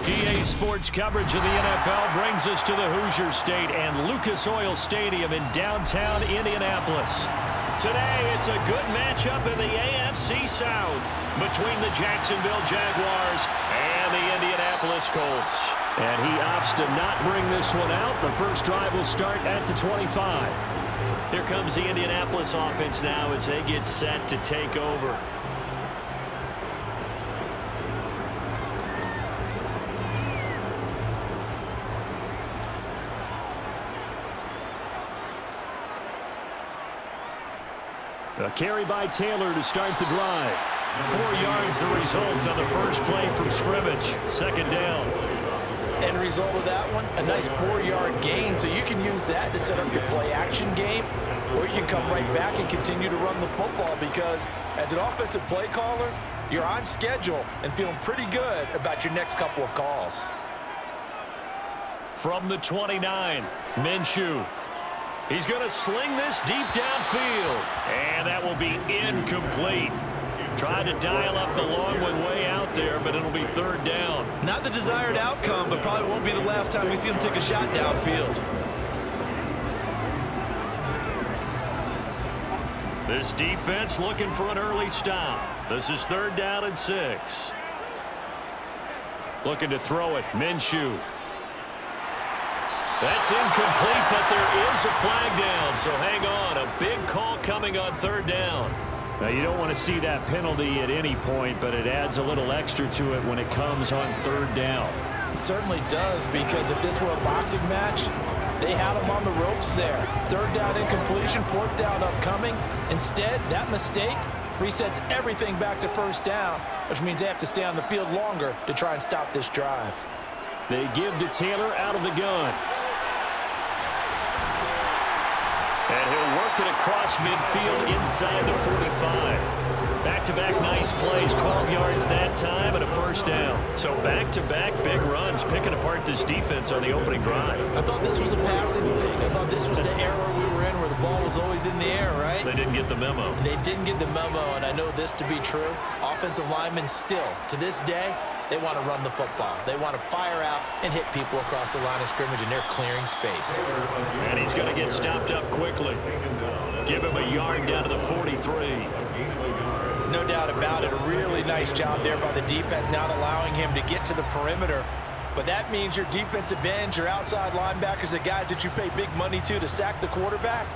EA Sports coverage of the NFL brings us to the Hoosier State and Lucas Oil Stadium in downtown Indianapolis. Today, it's a good matchup in the AFC South between the Jacksonville Jaguars and the Indianapolis Colts. And he opts to not bring this one out. The first drive will start at the 25. Here comes the Indianapolis offense now as they get set to take over. A carry by Taylor to start the drive. 4 yards the result on the first play from scrimmage. Second down. End result of that one, a nice 4-yard gain. So you can use that to set up your play-action game, or you can come right back and continue to run the football because as an offensive play caller, you're on schedule and feeling pretty good about your next couple of calls. From the 29, Minshew. He's going to sling this deep downfield. And that will be incomplete. Tried to dial up the long one way out there, but it'll be third down. Not the desired outcome, but probably won't be the last time we see him take a shot downfield. This defense looking for an early stop. This is third down and 6. Looking to throw it, Minshew. That's incomplete, but there is a flag down, so hang on. A big call coming on third down. Now, you don't want to see that penalty at any point, but it adds a little extra to it when it comes on third down. It certainly does, because if this were a boxing match, they had him on the ropes there. Third down incompletion, fourth down upcoming. Instead, that mistake resets everything back to first down, which means they have to stay on the field longer to try and stop this drive. They give to Taylor out of the gun. And he'll work it across midfield inside the 45. Back-to-back nice plays, 12 yards that time, and a first down. So back-to-back big runs, picking apart this defense on the opening drive. I thought this was a passing league. I thought this was the era we were in where the ball was always in the air, right? They didn't get the memo. They didn't get the memo, and I know this to be true. Offensive linemen still, to this day, they want to run the football. They want to fire out and hit people across the line of scrimmage, and they're clearing space. And he's going to get stopped up quickly. Give him a yard down to the 43. No doubt about it. A really nice job there by the defense, not allowing him to get to the perimeter. But that means your defensive ends, your outside linebackers, the guys that you pay big money to sack the quarterback,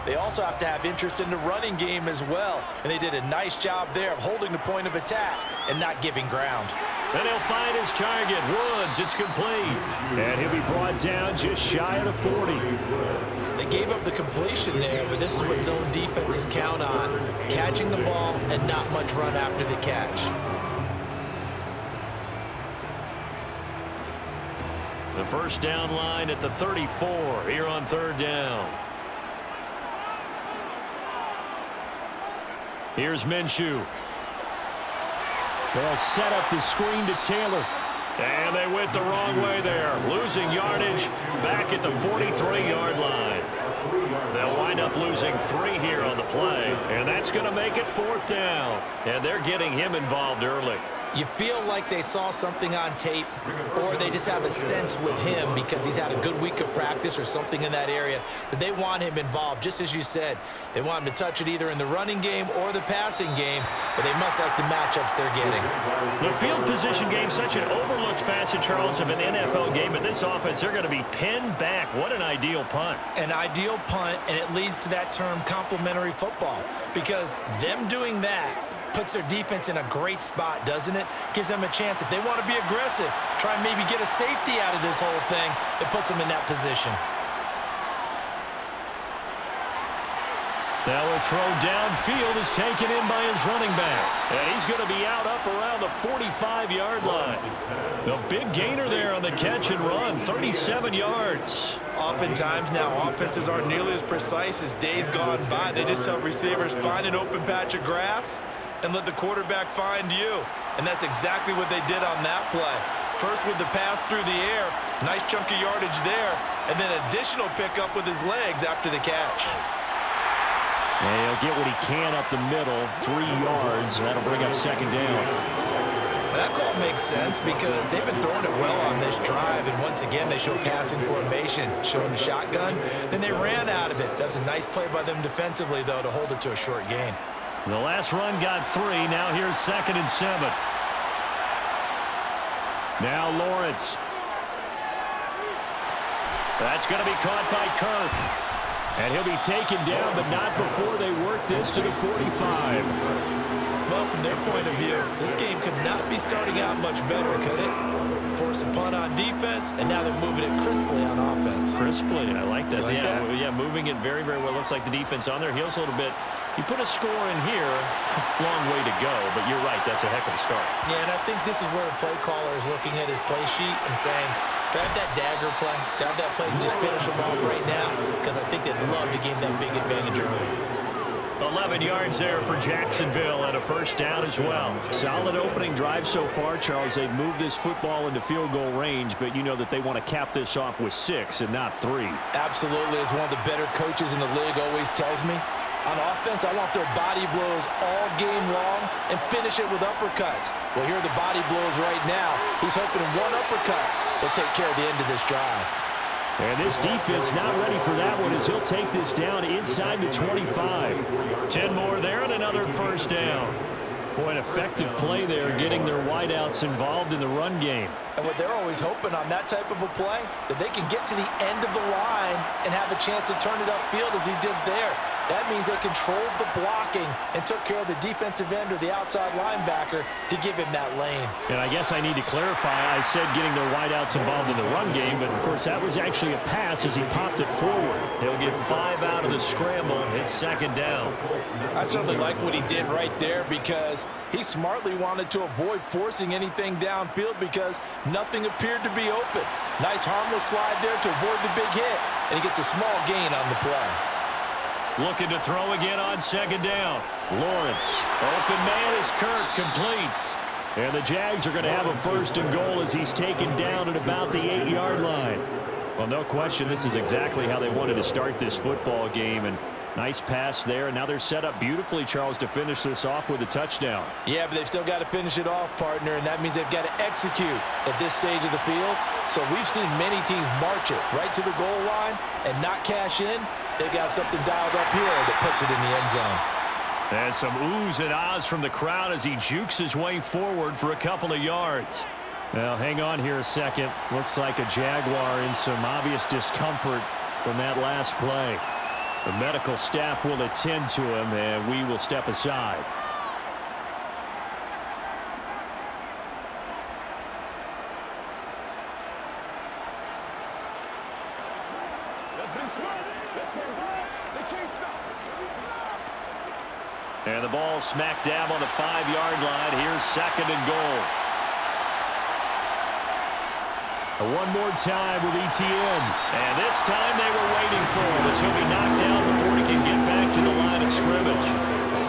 they also have to have interest in the running game as well. And they did a nice job there of holding the point of attack and not giving ground. And he'll find his target. Woods, it's complete. And he'll be brought down just shy of the 40. They gave up the completion there, but this is what zone defenses count on. Catching the ball and not much run after the catch. The first down line at the 34 here on third down. Here's Minshew. They'll set up the screen to Taylor. And they went the wrong way there. Losing yardage back at the 43-yard line. They'll wind up losing 3 here on the play. And that's going to make it fourth down. And they're getting him involved early. You feel like they saw something on tape, or they just have a sense with him because he's had a good week of practice or something in that area that they want him involved. Just as you said, they want him to touch it either in the running game or the passing game, but they must like the matchups they're getting. The field position game, such an overlooked facet, Charles, of an NFL game, but this offense, they're going to be pinned back. What an ideal punt. An ideal punt, and it leads to that term complementary football, because them doing that puts their defense in a great spot, doesn't it? Gives them a chance. If they want to be aggressive, try and maybe get a safety out of this whole thing, it puts them in that position. Now a throw downfield is taken in by his running back. And he's going to be out up around the 45-yard line. The big gainer there on the catch and run, 37 yards. Oftentimes now, offenses aren't nearly as precise as days gone by. They just tell receivers, find an open patch of grass and let the quarterback find you. And that's exactly what they did on that play. First with the pass through the air, nice chunk of yardage there, and then additional pickup with his legs after the catch. And he'll get what he can up the middle, 3 yards, and that'll bring up second down. That call makes sense because they've been throwing it well on this drive, and once again, they show passing formation, showing the shotgun. Then they ran out of it. That was a nice play by them defensively, though, to hold it to a short gain. The last run got 3. Now here's 2nd and 7. Now Lawrence. That's going to be caught by Kirk. And he'll be taken down, but not before they work this to the 45. Well, from their point of view, this game could not be starting out much better, could it? Force a punt on defense, and now they're moving it crisply on offense. Crisply, I like that. Like that? Yeah, moving it very, very well. Looks like the defense on their heels a little bit. You put a score in here, long way to go, but you're right, that's a heck of a start. Yeah, and I think this is where the play caller is looking at his play sheet and saying, do I have that dagger play? Do I have that play and just finish them off right now? Because I think they'd love to gain that big advantage early. 11 yards there for Jacksonville and a first down as well. Solid opening drive so far, Charles. They've moved this football into field goal range, but you know that they want to cap this off with 6 and not 3. Absolutely. As one of the better coaches in the league always tells me, on offense, I want their body blows all game long and finish it with uppercuts. Well, here are the body blows right now. He's hoping one uppercut will take care of the end of this drive. And this defense not ready for that one as he'll take this down inside the 25. 10 more there and another first down. Boy, an effective play there, getting their wideouts involved in the run game. And what they're always hoping on that type of a play, that they can get to the end of the line and have a chance to turn it upfield as he did there. That means they controlled the blocking and took care of the defensive end or the outside linebacker to give him that lane. And I guess I need to clarify. I said getting their wideouts involved in the run game, but, of course, that was actually a pass as he popped it forward. He'll get 5 out of the scramble. It's 2nd down. I certainly like what he did right there because he smartly wanted to avoid forcing anything downfield because nothing appeared to be open. Nice harmless slide there to avoid the big hit, and he gets a small gain on the play. Looking to throw again on 2nd down. Lawrence. Open man is Kirk, complete. And the Jags are going to have a 1st and goal as he's taken down at about the 8-yard line. Well, no question, this is exactly how they wanted to start this football game. And nice pass there. And now they're set up beautifully, Charles, to finish this off with a touchdown. Yeah, but they've still got to finish it off, partner, and that means they've got to execute at this stage of the field. So we've seen many teams march it right to the goal line and not cash in. They've got something dialed up here that puts it in the end zone. And some oohs and ahs from the crowd as he jukes his way forward for a couple of yards. Now, hang on here a second. Looks like a Jaguar in some obvious discomfort from that last play. The medical staff will attend to him, and we will step aside. And the ball smack dab on the 5-yard line. Here's 2nd and goal. One more time with ETN. And this time they were waiting for him as he'll be knocked down before he can get back to the line of scrimmage.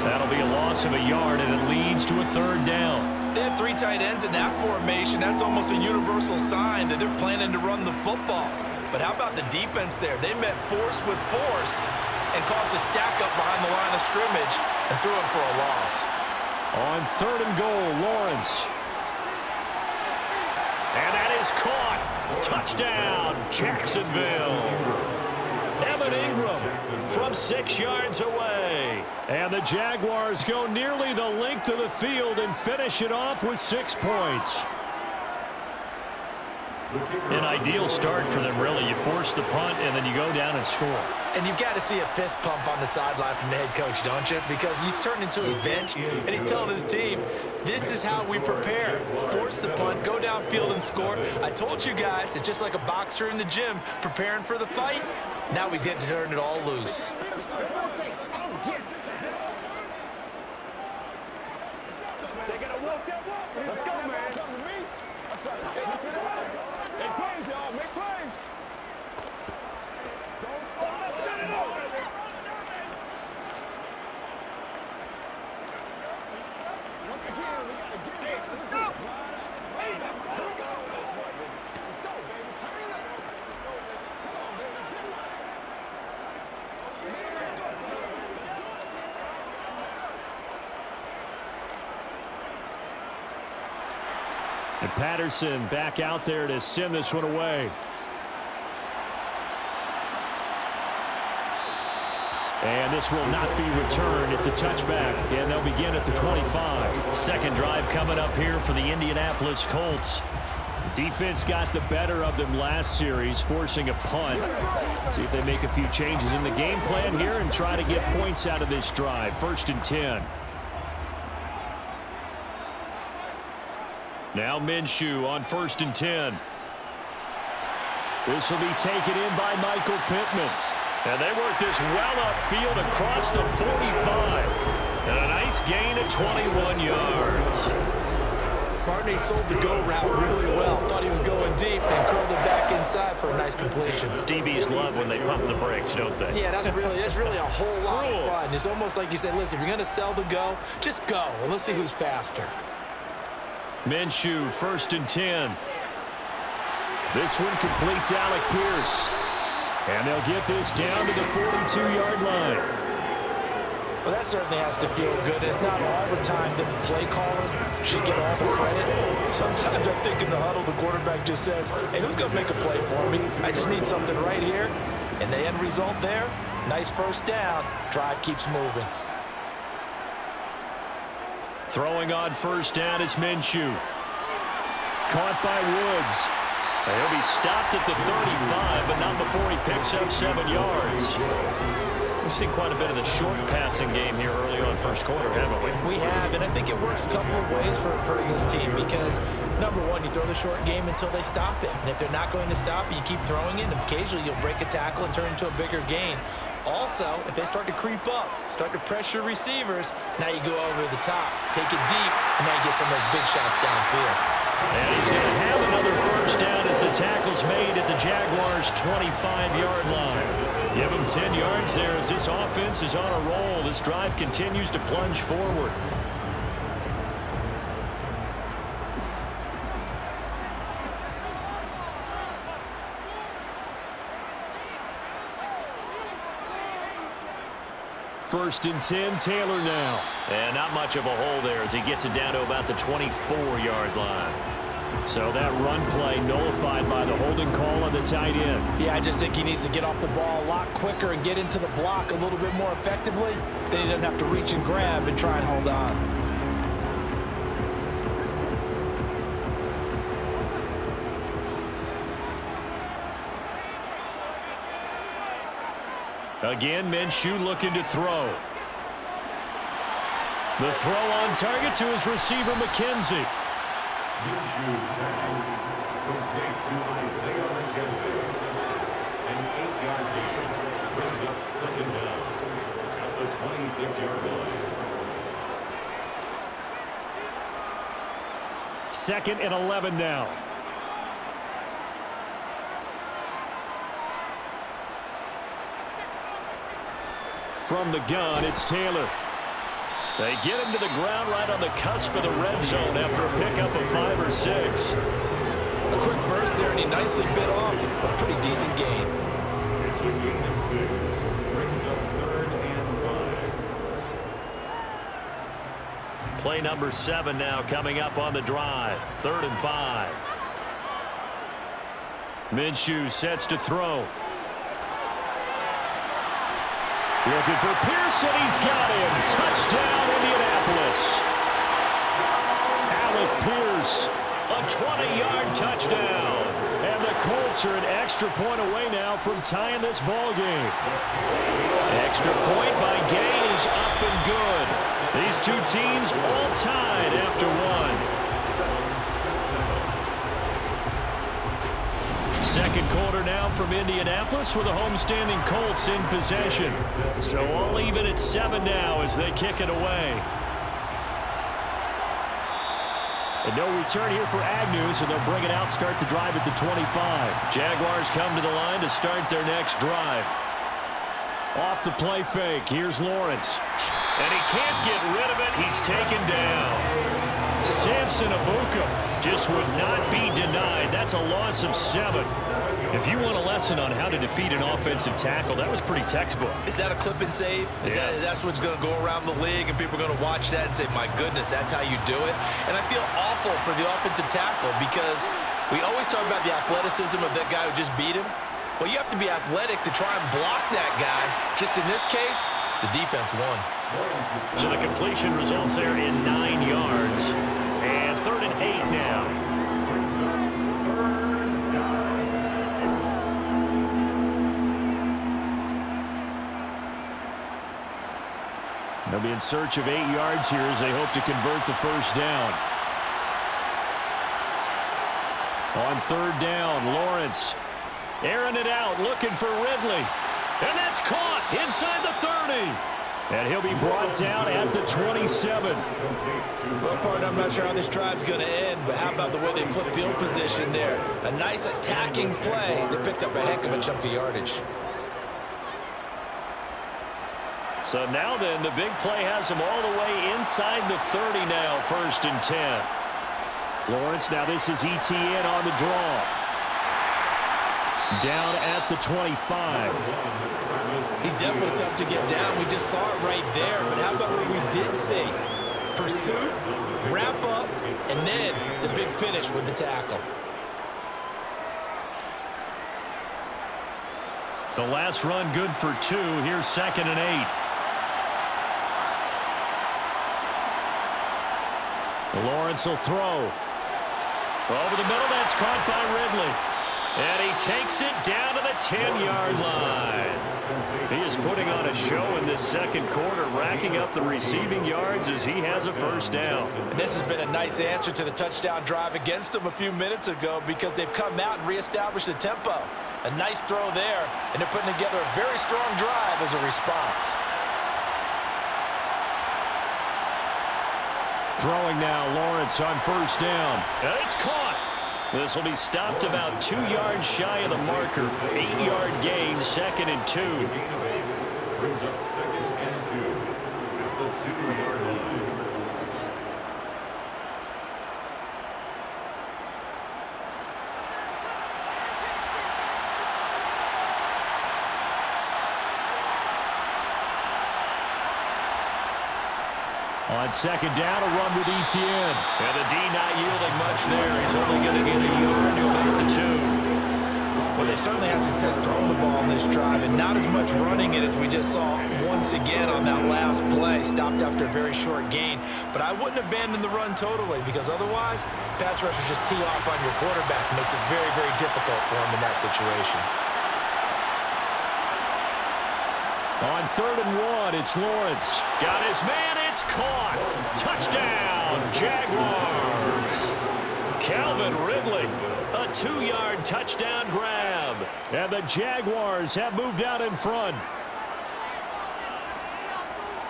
That'll be a loss of a yard, and it leads to a 3rd down. They have 3 tight ends in that formation. That's almost a universal sign that they're planning to run the football. But how about the defense there? They met force with force and caused a stack up behind the line of scrimmage and threw him for a loss. On 3rd and goal, Lawrence. And that is caught. Touchdown, Jacksonville. Evan Ingram from 6 yards away. And the Jaguars go nearly the length of the field and finish it off with 6 points. An ideal start for them, really. You force the punt, and then you go down and score. And you've got to see a fist pump on the sideline from the head coach, don't you? Because he's turned into his bench, and he's telling his team, this is how we prepare. Force the punt, go downfield and score. I told you guys, it's just like a boxer in the gym preparing for the fight. Now we get to turn it all loose. Let's go, man. Hey, plays, y'all. Make plays. Don't stop. Let's get it up. Once again, we got to get it. Let's go. Hey, here we go. Let's go, baby. Turn it up. Come on, baby. Get it. And Patterson back out there to send this one away. And this will not be returned. It's a touchback, and they'll begin at the 25. Second drive coming up here for the Indianapolis Colts. Defense got the better of them last series, forcing a punt. See if they make a few changes in the game plan here and try to get points out of this drive. 1st and 10. Now Minshew on 1st and 10. This will be taken in by Michael Pittman. And they work this well upfield across the 45. And a nice gain of 21 yards. Barney sold the go route really well. Thought he was going deep and curled it back inside for a nice completion. DBs love when they pump the brakes, don't they? Yeah, that's really a whole lot of fun. It's almost like you say, listen, if you're going to sell the go, just go. And let's see who's faster. Minshew, 1st and 10. This one completes Alec Pierce. And they'll get this down to the 42-yard line. Well, that certainly has to feel good. It's not all the time that the play caller should get all the credit. Sometimes I think in the huddle, the quarterback just says, hey, who's going to make a play for me? I just need something right here. And the end result there, nice first down. Drive keeps moving. Throwing on 1st down is Minshew. Caught by Woods. He'll be stopped at the 35, but not before he picks up 7 yards. We've seen quite a bit of the short passing game here early on first quarter, haven't we? We have, and I think it works a couple of ways for this team because, number one, you throw the short game until they stop it. And if they're not going to stop it, you keep throwing it, and occasionally you'll break a tackle and turn into a bigger gain. Also, if they start to creep up, start to pressure receivers, now you go over the top, take it deep, and now you get some of those big shots downfield. And he's going to have another 1st down as the tackle's made at the Jaguars' 25-yard line. Give him 10 yards there as this offense is on a roll. This drive continues to plunge forward. First and 10, Taylor now. And not much of a hole there as he gets it down to about the 24-yard line. So that run play nullified by the holding call on the tight end. Yeah, I just think he needs to get off the ball a lot quicker and get into the block a little bit more effectively. Then he doesn't have to reach and grab and try and hold on. Again, Minshew looking to throw. The throw on target to his receiver, McKenzie. Minshew's pass complete to Isaiah McKenzie. An 8-yard gain brings up 2nd down at the 26-yard line. 2nd and 11 now. From the gun, it's Taylor. They get him to the ground right on the cusp of the red zone after a pickup of 5 or 6. A quick burst there, and he nicely bit off a pretty decent gain. It's a gain of 6. Brings up 3rd and 5. Play number 7 now coming up on the drive. 3rd and 5. Minshew sets to throw. Looking for Pearson. He's got him. Touchdown, Indianapolis. Alec Pierce, a 20-yard touchdown. And the Colts are an extra point away now from tying this ball game. Extra point by Gay is up and good. These two teams all tied after one. Second quarter now from Indianapolis with the homestanding Colts in possession. So all even at 7 now as they kick it away. And no return here for Agnew, so they'll bring it out, start the drive at the 25. Jaguars come to the line to start their next drive. Off the play fake, here's Lawrence. And he can't get rid of it, he's taken down. Samson Abuka just would not be denied. That's a loss of 7. If you want a lesson on how to defeat an offensive tackle, that was pretty textbook. Is that a clip and save? That's what's going to go around the league, and people are going to watch that and say, my goodness, that's how you do it? And I feel awful for the offensive tackle because we always talk about the athleticism of that guy who just beat him. Well, you have to be athletic to try and block that guy. Just in this case, the defense won. So the completion results there in 9 yards. And 3rd and 8 now. They'll be in search of 8 yards here as they hope to convert the first down. On 3rd down, Lawrence airing it out, looking for Ridley. And that's caught inside the 30. And he'll be brought down at the 27. Well, partner, I'm not sure how this drive's going to end, but how about the way they flip field position there? A nice attacking play that picked up a heck of a chunk of yardage. So now then, the big play has him all the way inside the 30 now, 1st and 10. Lawrence, now this is ETN on the draw. Down at the 25. He's definitely tough to get down. We just saw it right there. But how about what we did see? Pursuit, wrap up, and then the big finish with the tackle. The last run good for 2. Here's 2nd and 8. Lawrence will throw. Over the middle, that's caught by Ridley. And he takes it down to the 10-yard line. He is putting on a show in this second quarter, racking up the receiving yards as he has a first down. And this has been a nice answer to the touchdown drive against them a few minutes ago because they've come out and reestablished the tempo. A nice throw there, and they're putting together a very strong drive as a response. Throwing now, Lawrence on first down. And it's caught. This will be stopped about 2 yards shy of the marker. 8-yard gain, 2nd and 2. Brings up 2nd and 2 at the 2-yard line. On 2nd down, a run with ETN. And the D not yielding much there. He's only going to get a yard. He'll make the 2. Well, they certainly had success throwing the ball on this drive and not as much running it as we just saw once again on that last play. Stopped after a very short gain. But I wouldn't abandon the run totally because otherwise, pass rushers just tee off on your quarterback. It makes it very, very difficult for him in that situation. On 3rd and 1, it's Lawrence. Got his man, it's caught. Touchdown, Jaguars. Calvin Ridley, a 2-yard touchdown grab. And the Jaguars have moved out in front.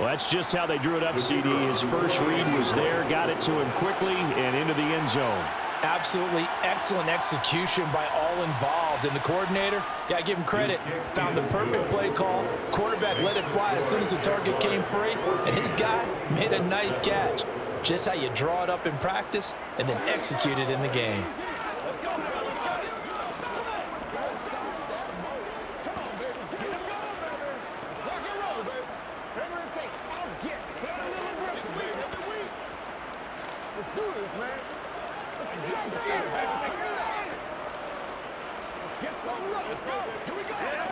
Well, that's just how they drew it up, CD. His first read was there, got it to him quickly, and into the end zone. Absolutely excellent execution by all involved. And the coordinator, got to give him credit, found the perfect play call. Quarterback let it fly as soon as the target came free. And his guy made a nice catch. Just how you draw it up in practice and then execute it in the game. Let's go, man. Let's go. Come on, baby. Get him going, baby. Let's rock and roll, baby. Whatever it takes, I'll get it. Put a little aggressive, baby. Every week. Let's do this, man. Let's get it, baby. Turn it out. Let's get some run. Let's go. Here we go. Yeah.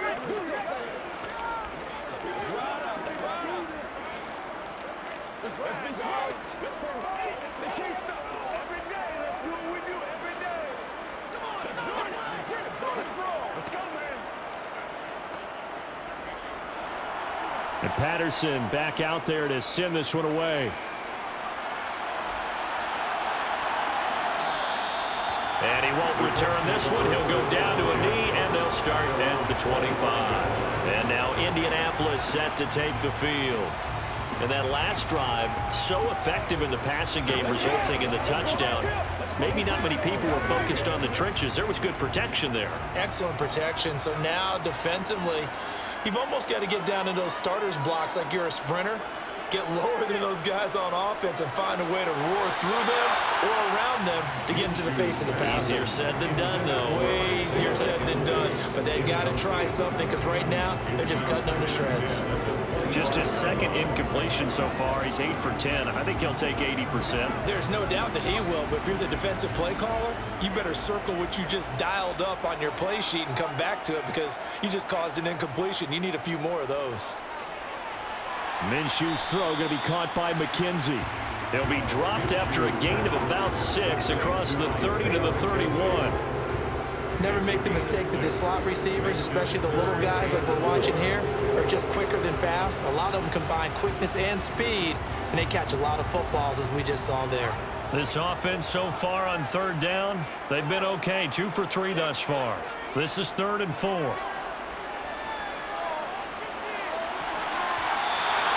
Let's do this thing. Let's ride out. Let's ride out. Let's be smart. Let's go. They can't stop us. Every day, let's do what we do every day. Come on, let's do it. Get it, bro. Let's roll. Let's go, man. And Patterson back out there to send this one away. And he won't return this one. He'll go down to a knee, and they'll start at the 25. And now Indianapolis set to take the field. And that last drive, so effective in the passing game, resulting in the touchdown. Maybe not many people were focused on the trenches. There was good protection there. Excellent protection. So now defensively, you've almost got to get down into those starters blocks like you're a sprinter. get lower than those guys on offense and find a way to roar through them or around them to get into the face of the passer. Easier said than done, though. Way easier said than done. But they've got to try something because right now they're just cutting them to shreds. Just his second incompletion so far. He's 8 for 10. I think he'll take 80%. There's no doubt that he will, but if you're the defensive play caller, you better circle what you just dialed up on your play sheet and come back to it because you just caused an incompletion. You need a few more of those. Minshew's throw going to be caught by McKenzie. They'll be dropped after a gain of about 6 across the 30 to the 31. Never make the mistake that the slot receivers, especially the little guys like we're watching here, are just quicker than fast. A lot of them combine quickness and speed, and they catch a lot of footballs, as we just saw there. This offense so far on third down, they've been okay. 2 for 3 thus far. This is 3rd and 4.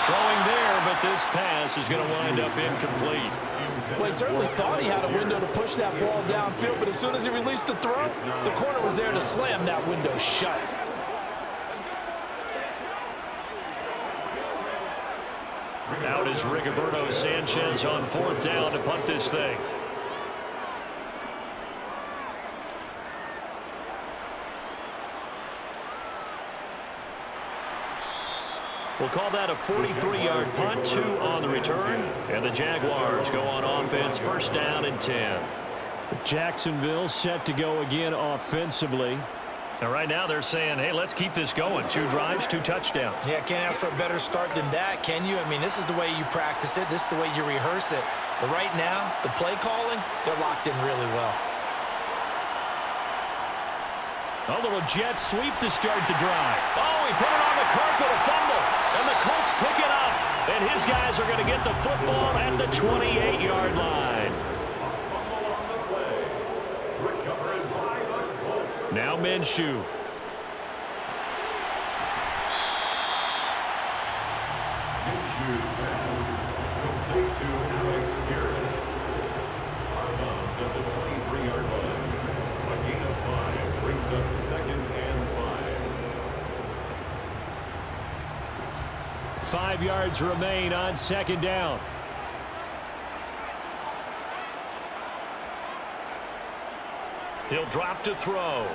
Throwing there, but this pass is going to wind up incomplete. Well, he certainly thought he had a window to push that ball downfield, but as soon as he released the throw, the corner was there to slam that window shut. Out is Rigoberto Sanchez on 4th down to punt this thing. We'll call that a 43-yard punt, 2 on the return. And the Jaguars go on offense, 1st down and 10. Jacksonville set to go again offensively. And right now they're saying, hey, let's keep this going. 2 drives, 2 touchdowns. Yeah, can't ask for a better start than that, can you? I mean, this is the way you practice it. This is the way you rehearse it. But right now, the play calling, they're locked in really well. A little jet sweep to start the drive. Oh, he put it on the carpet, a fumble. And the Colts pick it up. And his guys are going to get the football at the 28-yard line. Now Minshew. Minshew's pass complete to Alex Pierce. Our Loves at the 23-yard line. A gain of 5 brings up 2nd and 5. 5 yards remain on 2nd down. He'll drop to throw.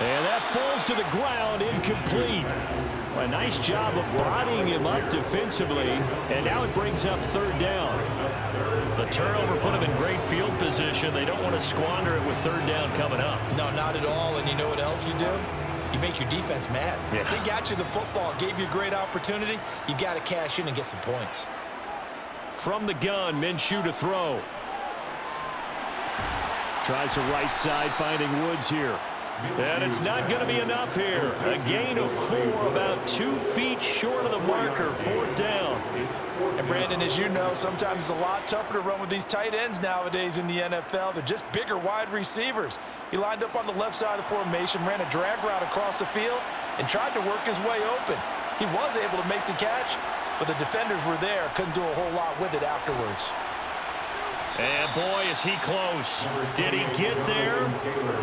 And that falls to the ground, incomplete. A nice job of bodying him up defensively. And now it brings up 3rd down. The turnover put him in great field position. They don't want to squander it with 3rd down coming up. No, not at all. And you know what else you do? You make your defense mad. Yeah. They got you the football, gave you a great opportunity. You've got to cash in and get some points. From the gun, Minshew to throw. Tries the right side, finding Woods here. And it's not going to be enough here. A gain of 4, about 2 feet short of the marker, 4th down. And Brandon, as you know, sometimes it's a lot tougher to run with these tight ends nowadays in the NFL. They're just bigger wide receivers. He lined up on the left side of the formation, ran a drag route across the field, and tried to work his way open. He was able to make the catch, but the defenders were there, couldn't do a whole lot with it afterwards. And boy, is he close. Did he get there?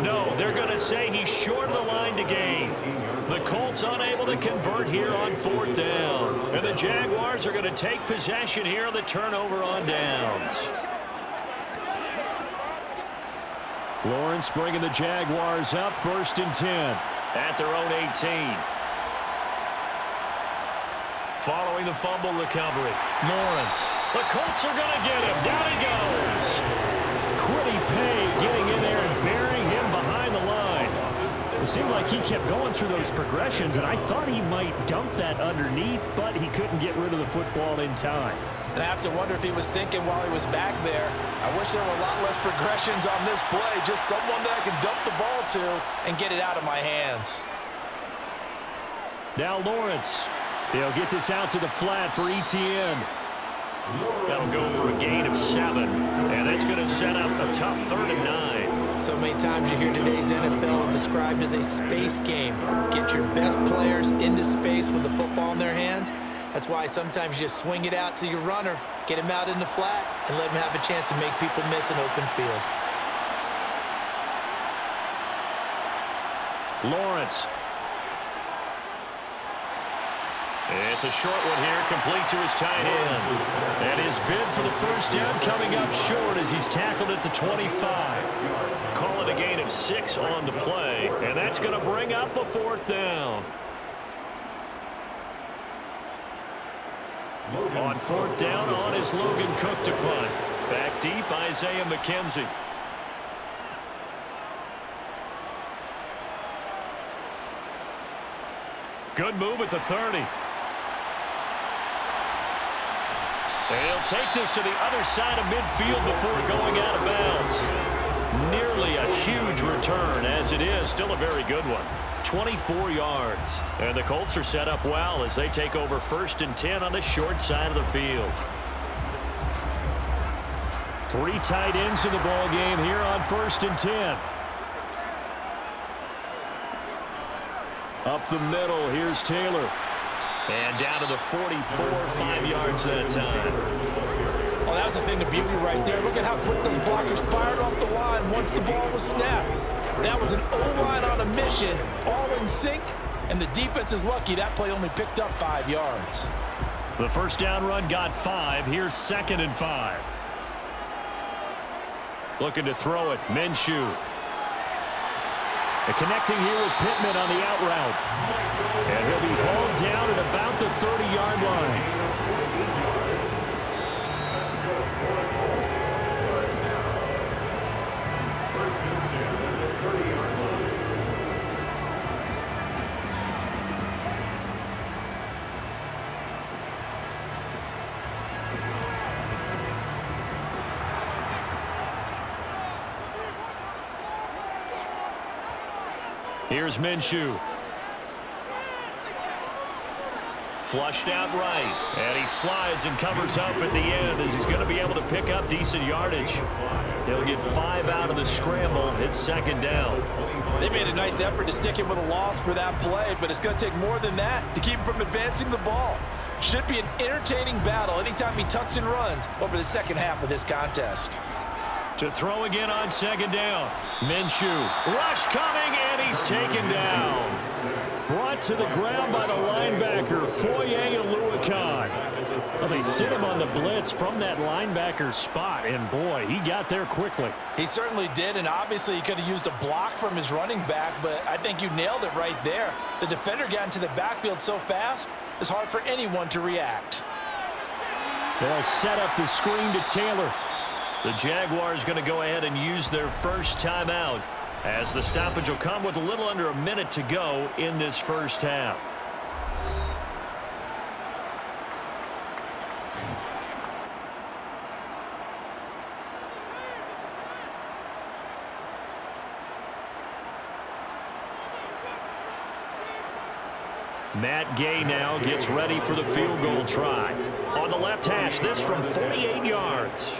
No, they're going to say he's short of the line to gain. The Colts unable to convert here on 4th down. And the Jaguars are going to take possession here on the turnover on downs. Lawrence bringing the Jaguars up, 1st and 10 at their own 18. Following the fumble recovery, Lawrence. The Colts are going to get him. Down he goes. Quiddy Pay getting in there and burying him behind the line. It seemed like he kept going through those progressions, and I thought he might dump that underneath, but he couldn't get rid of the football in time. And I have to wonder if he was thinking while he was back there, I wish there were a lot less progressions on this play, just someone that I can dump the ball to and get it out of my hands. Now Lawrence. He'll get this out to the flat for Etienne. That'll go for a gain of 7. And that's going to set up a tough 3rd and 9. So many times you hear today's NFL described as a space game. Get your best players into space with the football in their hands. That's why sometimes you just swing it out to your runner, get him out in the flat, and let him have a chance to make people miss an open field. Lawrence. It's a short one here, complete to his tight end. And his bid for the first down coming up short as he's tackled at the 25. Call it a gain of 6 on the play, and that's going to bring up a 4th down. On 4th down, on is Logan Cook to punt. Back deep, Isaiah McKenzie. Good move at the 30. They'll take this to the other side of midfield before going out of bounds. Nearly a huge return, as it is still a very good one. 24 yards. And the Colts are set up well as they take over 1st and 10 on the short side of the field. 3 tight ends in the ball game here on 1st and 10. Up the middle, here's Taylor. And down to the 44, 5 yards that time. Well, that was a thing of beauty right there. Look at how quick those blockers fired off the line once the ball was snapped. That was an O-line on a mission, all in sync, and the defense is lucky that play only picked up 5 yards. The first down run got 5. Here's 2nd and 5. Looking to throw it, Minshew. And connecting here with Pittman on the out route. And he'll be hauled down at about the 30-yard line. Here's Minshew. Flushed out right. And he slides and covers up at the end as he's going to be able to pick up decent yardage. He'll get 5 out of the scramble. It's 2nd down. They made a nice effort to stick him with a loss for that play, but it's going to take more than that to keep him from advancing the ball. Should be an entertaining battle anytime he tucks and runs over the second half of this contest. To throw again on 2nd down. Minshew. Rush coming, and he's taken down. Brought to the ground by the linebacker, Foye Oluokun. Well, they sit him on the blitz from that linebacker spot, and boy, he got there quickly. He certainly did, and obviously he could have used a block from his running back, but I think you nailed it right there. The defender got into the backfield so fast, it's hard for anyone to react. They'll set up the screen to Taylor. The Jaguars going to go ahead and use their first timeout as the stoppage will come with a little under a minute to go in this first half. Matt Gay now gets ready for the field goal try. On the left hash, this from 48 yards.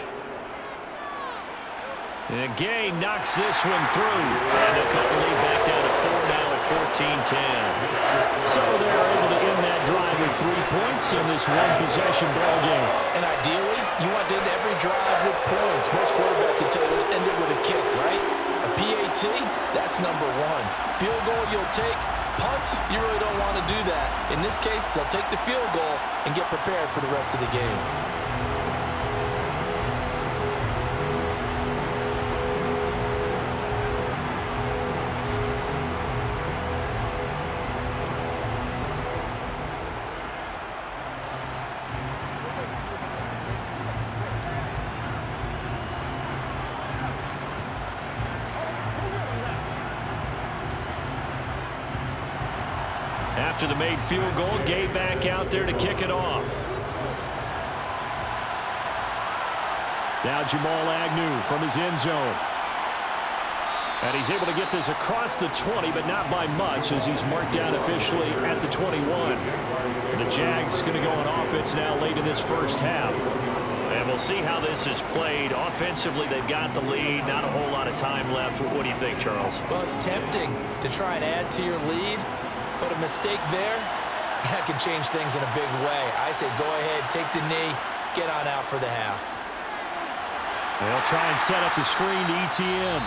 And Gay knocks this one through. And they'll cut the lead back down to 4 now at 14-10. So they're able to end that drive with 3 points in this one-possession ball game. And ideally, you want to end every drive with points. Most quarterbacks would tell you, let's end it with a kick, right? A PAT, that's number 1. Field goal you'll take. Punts, you really don't want to do that. In this case, they'll take the field goal and get prepared for the rest of the game. After the made field goal, Gay back out there to kick it off. Now Jamal Agnew from his end zone. And he's able to get this across the 20, but not by much as he's marked down officially at the 21. The Jags going to go on offense now late in this first half. And we'll see how this is played. Offensively, they've got the lead. Not a whole lot of time left. What do you think, Charles? Well, it's tempting to try and add to your lead. But a mistake there, that can change things in a big way. I say go ahead, take the knee, get on out for the half. They'll try and set up the screen to ETN.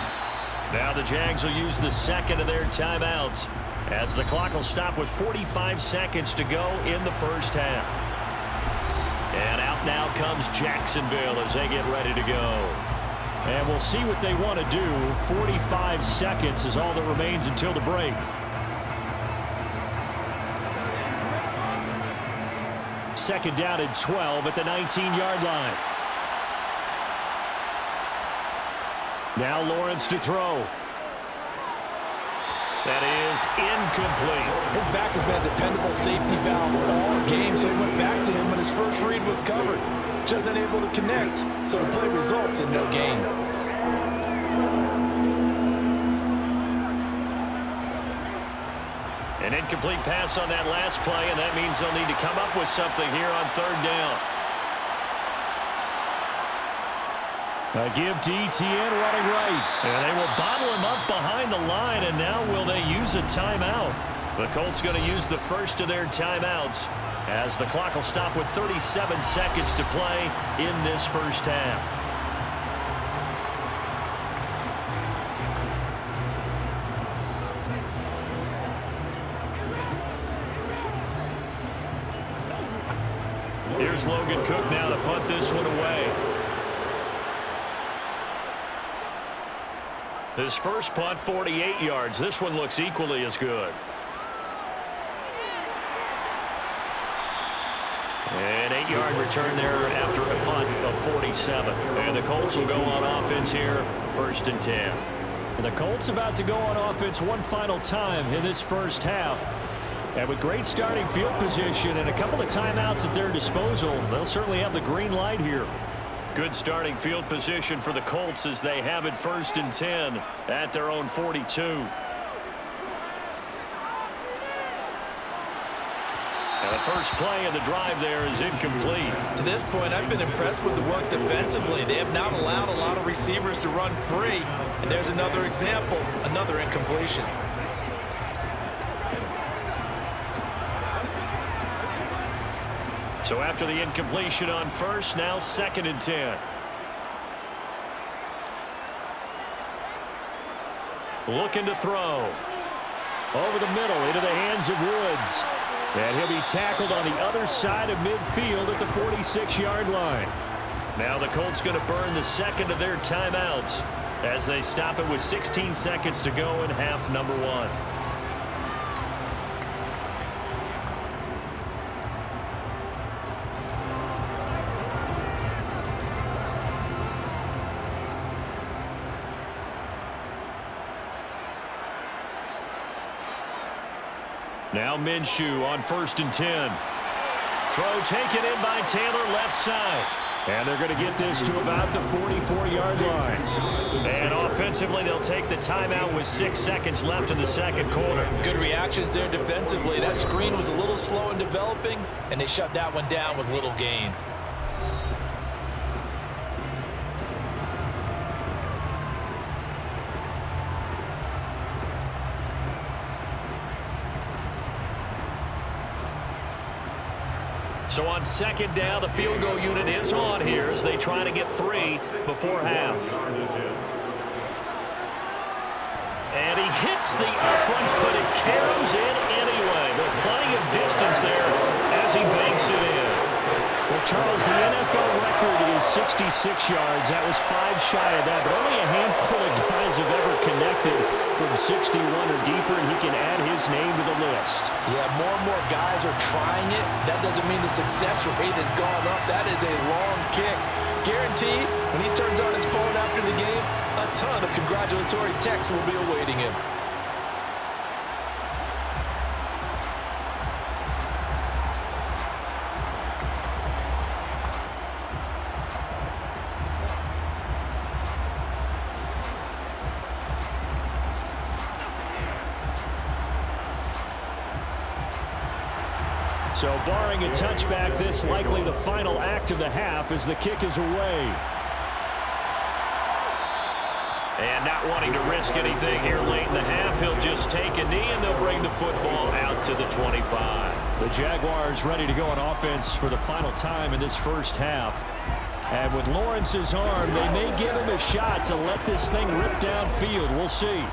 Now the Jags will use the second of their timeouts as the clock will stop with 45 seconds to go in the first half. And out now comes Jacksonville as they get ready to go. And we'll see what they want to do. 45 seconds is all that remains until the break. Second down and 12 at the 19-yard line. Now Lawrence to throw. That is incomplete. His back has been a dependable safety valve all game, so he went back to him when his first read was covered. Just unable to connect, so the play results in no gain. An incomplete pass on that last play, and that means they'll need to come up with something here on third down. A give to Etienne running right. And they will bottle him up behind the line, and now will they use a timeout? The Colts going to use the first of their timeouts as the clock will stop with 37 seconds to play in this first half. Here's Logan Cook now to punt this one away. His first punt, 48 yards. This one looks equally as good. An 8-yard return there after a punt of 47. And the Colts will go on offense here, 1st and 10. And the Colts about to go on offense one final time in this first half. And with great starting field position and a couple of timeouts at their disposal, they'll certainly have the green light here. Good starting field position for the Colts as they have it 1st and 10 at their own 42. And the first play of the drive there is incomplete. To this point, I've been impressed with the work defensively. They have not allowed a lot of receivers to run free. And there's another example, another incompletion. So after the incompletion on first, now 2nd and 10. Looking to throw. Over the middle into the hands of Woods. And he'll be tackled on the other side of midfield at the 46-yard line. Now the Colts going to burn the second of their timeouts as they stop it with 16 seconds to go in half number 1. Now Minshew on 1st and 10. Throw taken in by Taylor left side. And they're going to get this to about the 44-yard line. And offensively, they'll take the timeout with 6 seconds left in the second quarter. Good reactions there defensively. That screen was a little slow in developing, and they shut that one down with little gain. So on 2nd down, the field goal unit is on here as they try to get 3 before half. And he hits the upright, but it carries in anyway. But plenty of distance there as he banks it in. Well, Charles, the NFL record is 66 yards. That was 5 shy of that, but only a handful of guys have ever connected from 61 or deeper, and he can add his name to the list. Yeah, more and more guys are trying it. That doesn't mean the success rate has gone up. That is a long kick. Guaranteed, when he turns on his phone after the game, a ton of congratulatory texts will be awaiting him. So barring a touchback, this likely the final act of the half as the kick is away. And not wanting to risk anything here late in the half, he'll just take a knee and they'll bring the football out to the 25. The Jaguars ready to go on offense for the final time in this first half. And with Lawrence's arm, they may give him a shot to let this thing rip downfield. We'll see.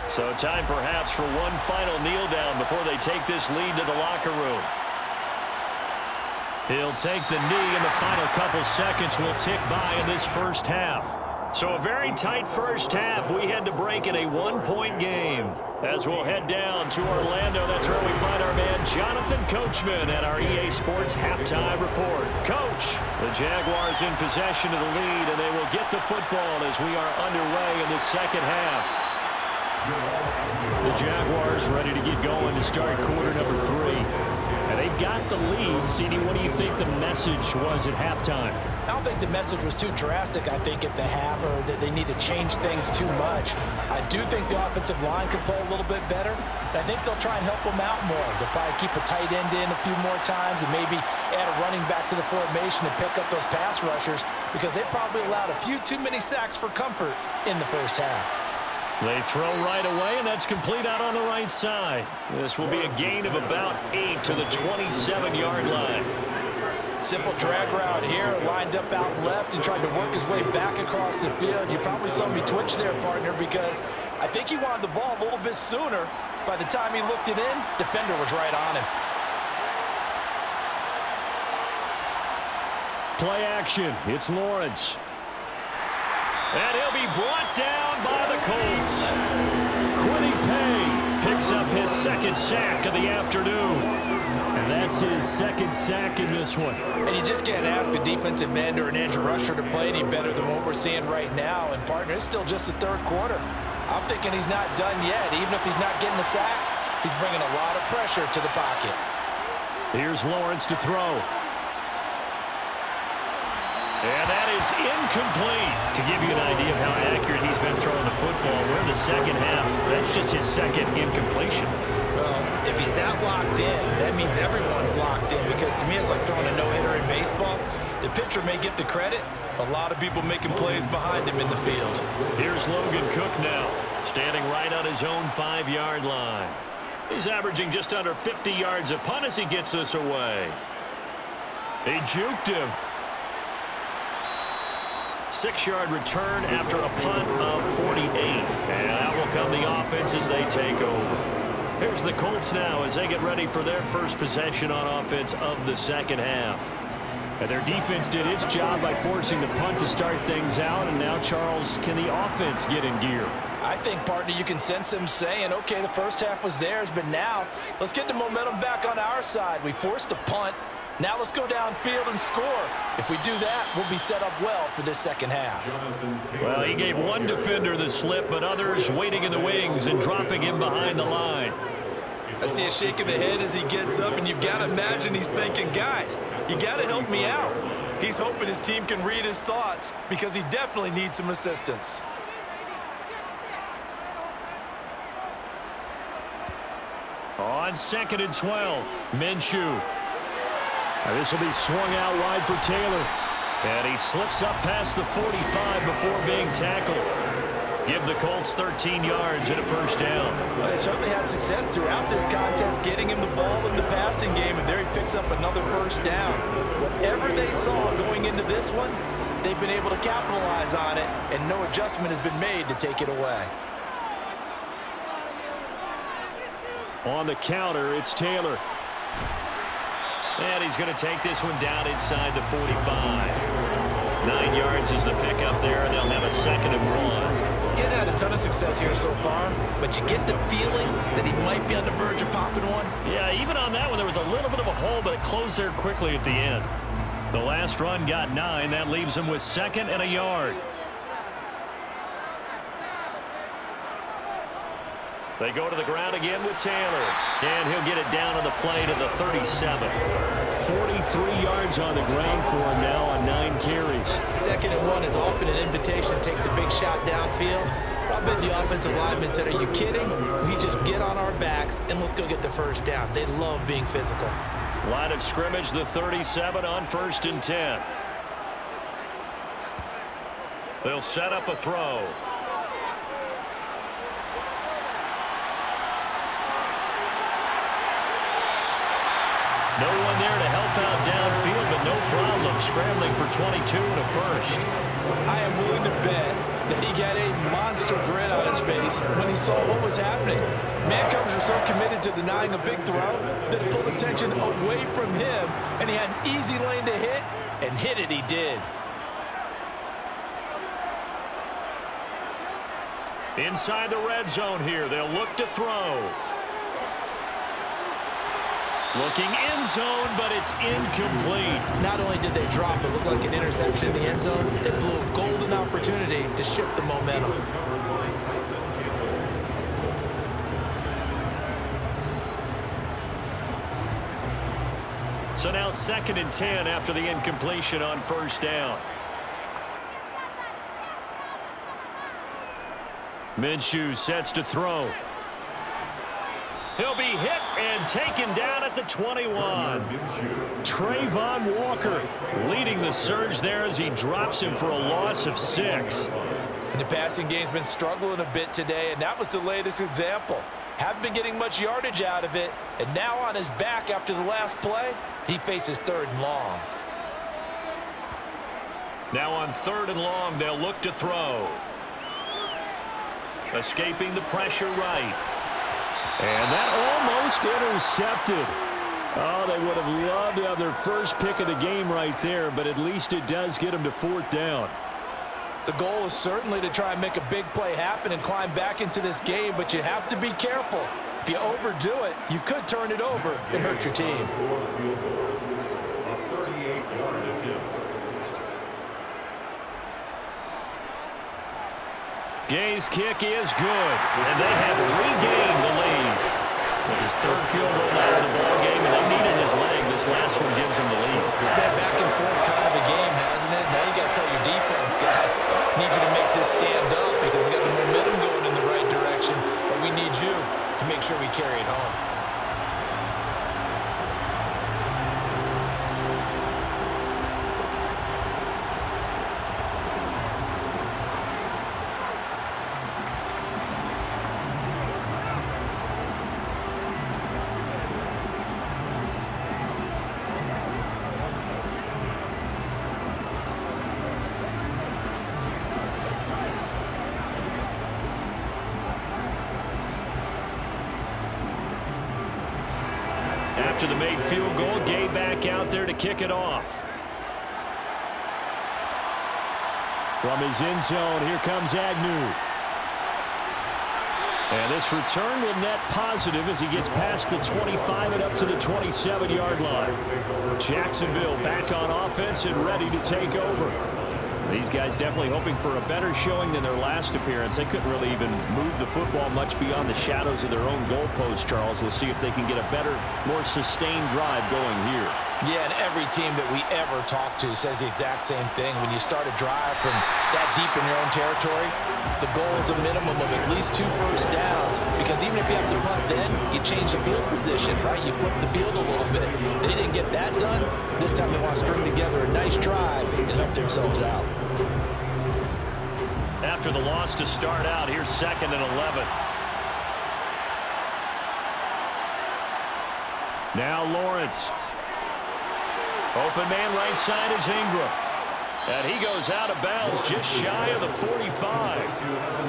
So time perhaps for one final kneel down before they take this lead to the locker room. He'll take the knee, and the final couple seconds will tick by in this first half. So a very tight first half. We had to break in a one-point game. As we'll head down to Orlando, that's where we find our man Jonathan Coachman at our EA Sports Halftime Report. Coach, the Jaguars in possession of the lead, and they will get the football as we are underway in the second half. The Jaguars ready to get going to start quarter number 3. And they've got the lead. CD, what do you think the message was at halftime? I don't think the message was too drastic, I think, at the half, or that they need to change things too much. I do think the offensive line could play a little bit better. I think they'll try and help them out more. They'll probably keep a tight end in a few more times and maybe add a running back to the formation and pick up those pass rushers, because they probably allowed a few too many sacks for comfort in the first half. They throw right away, and that's complete out on the right side. This will be a gain of about 8 to the 27-yard line. Simple drag route here, lined up out left and tried to work his way back across the field. You probably saw me twitch there, partner, because I think he wanted the ball a little bit sooner. By the time he looked it in, defender was right on him. Play action. It's Lawrence. And he'll be brought down by the Colts. Quiddy Pay picks up his second sack of the afternoon. And that's his second sack in this one. And you just can't ask a defensive end or an edge rusher to play any better than what we're seeing right now. And, partner, it's still just the third quarter. I'm thinking he's not done yet. Even if he's not getting a sack, he's bringing a lot of pressure to the pocket. Here's Lawrence to throw. And that is incomplete. To give you an idea of how accurate he's been throwing the football, we're in the second half. That's just his second incompletion. Well, if he's that locked in, that means everyone's locked in, because to me it's like throwing a no-hitter in baseball. The pitcher may get the credit. A lot of people making plays behind him in the field. Here's Logan Cook now, standing right on his own 5-yard line. He's averaging just under 50 yards a punt as he gets this away. He juked him. 6-yard return after a punt of 48. And out will come the offense as they take over. Here's the Colts now as they get ready for their first possession on offense of the second half. And their defense did its job by forcing the punt to start things out. And now, Charles, can the offense get in gear? I think, partner, you can sense them saying, okay, the first half was theirs, but now let's get the momentum back on our side. We forced a punt. Now let's go downfield and score. If we do that, we'll be set up well for this second half. Well, he gave one defender the slip, but others waiting in the wings and dropping him behind the line. I see a shake of the head as he gets up, and you've got to imagine he's thinking, guys, you got to help me out. He's hoping his team can read his thoughts, because he definitely needs some assistance. On 2nd and 12, Minshew. This will be swung out wide for Taylor. And he slips up past the 45 before being tackled. Give the Colts 13 yards and a first down. Well, they certainly had success throughout this contest, getting him the ball in the passing game, and there he picks up another first down. Whatever they saw going into this one, they've been able to capitalize on it, and no adjustment has been made to take it away. On the counter, it's Taylor. And he's going to take this one down inside the 45. 9 yards is the pickup there, and they'll have a 2nd and 1. Getting had a ton of success here so far, but you get the feeling that he might be on the verge of popping one. Yeah, even on that one, there was a little bit of a hole, but it closed there quickly at the end. The last run got 9. That leaves him with 2nd and a yard. They go to the ground again with Taylor. And he'll get it down on the play to the 37. 43 yards on the ground for him now on 9 carries. 2nd and 1 is often an invitation to take the big shot downfield. I bet the offensive lineman said, are you kidding? We just get on our backs and let's go get the first down. They love being physical. Line of scrimmage, the 37 on 1st and 10. They'll set up a throw. No one there to help out downfield, but no problem. scrambling for 22 and a first. I am willing to bet that he got a monster grin on his face when he saw what was happening. Man coverage was so committed to denying a big throw that it pulled attention away from him, and he had an easy lane to hit, and hit it he did. Inside the red zone here, they'll look to throw. Looking end zone, but it's incomplete. Not only did they drop, it looked like an interception in the end zone, it blew a golden opportunity to shift the momentum. So now 2nd and 10 after the incompletion on first down. Minshew sets to throw. He'll be hit and taken down at the 21. Trayvon Walker leading the surge there as he drops him for a loss of 6. And the passing game's been struggling a bit today, and that was the latest example. Haven't been getting much yardage out of it, and now on his back after the last play, he faces 3rd and long. Now on 3rd and long, they'll look to throw. Escaping the pressure right. And that almost intercepted. Oh, they would have loved to have their first pick of the game right there, but at least it does get them to 4th down. The goal is certainly to try and make a big play happen and climb back into this game, but you have to be careful. If you overdo it, you could turn it over and hurt your team. A 38-yard attempt. Gay's kick is good, and they have regained the lead. It's his 3rd field goal now in the ball game, and they needed his leg. This last one gives them the lead. It's been back and forth kind of a game, hasn't it? Now you got to tell your defense, guys, need you to make this stand up because we got the momentum going in the right direction, but we need you to make sure we carry it home. After the made field goal, Gay back out there to kick it off. From his end zone, here comes Agnew. And this return will net positive as he gets past the 25 and up to the 27-yard line. Jacksonville back on offense and ready to take over. These guys definitely hoping for a better showing than their last appearance. They couldn't really even move the football much beyond the shadows of their own goalpost, Charles. We'll see if they can get a better, more sustained drive going here. Yeah, and every team that we ever talk to says the exact same thing. When you start a drive from that deep in your own territory, the goal is a minimum of at least 2 first downs, because even if you have to punt then, you change the field position, right? You flip the field a little bit. They didn't get that done. This time they want to string together a nice drive and help themselves out. After the loss to start out, here's 2nd and 11. Now Lawrence. Open man right side is Ingram. And he goes out of bounds just shy of the 45.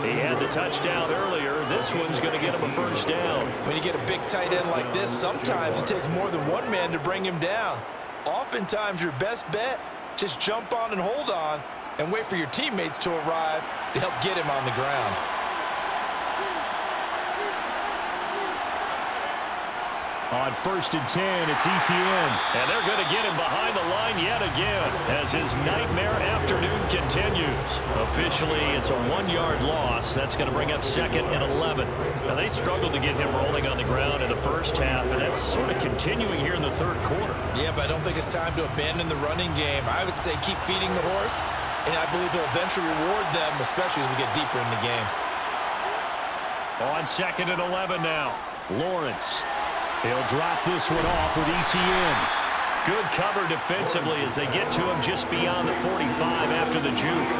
He had the touchdown earlier. This one's going to get him a first down. When you get a big tight end like this, sometimes it takes more than one man to bring him down. Oftentimes your best bet, just jump on and hold on and wait for your teammates to arrive to help get him on the ground. On 1st and 10, it's Etienne. And they're going to get him behind the line yet again as his nightmare afternoon continues. Officially, it's a 1-yard loss. That's going to bring up 2nd and 11. Now, they struggled to get him rolling on the ground in the first half, and that's sort of continuing here in the 3rd quarter. Yeah, but I don't think it's time to abandon the running game. I would say keep feeding the horse, and I believe he'll eventually reward them, especially as we get deeper in the game. On 2nd and 11 now, Lawrence. He'll drop this one off with Etienne. Good cover defensively as they get to him just beyond the 45 after the juke.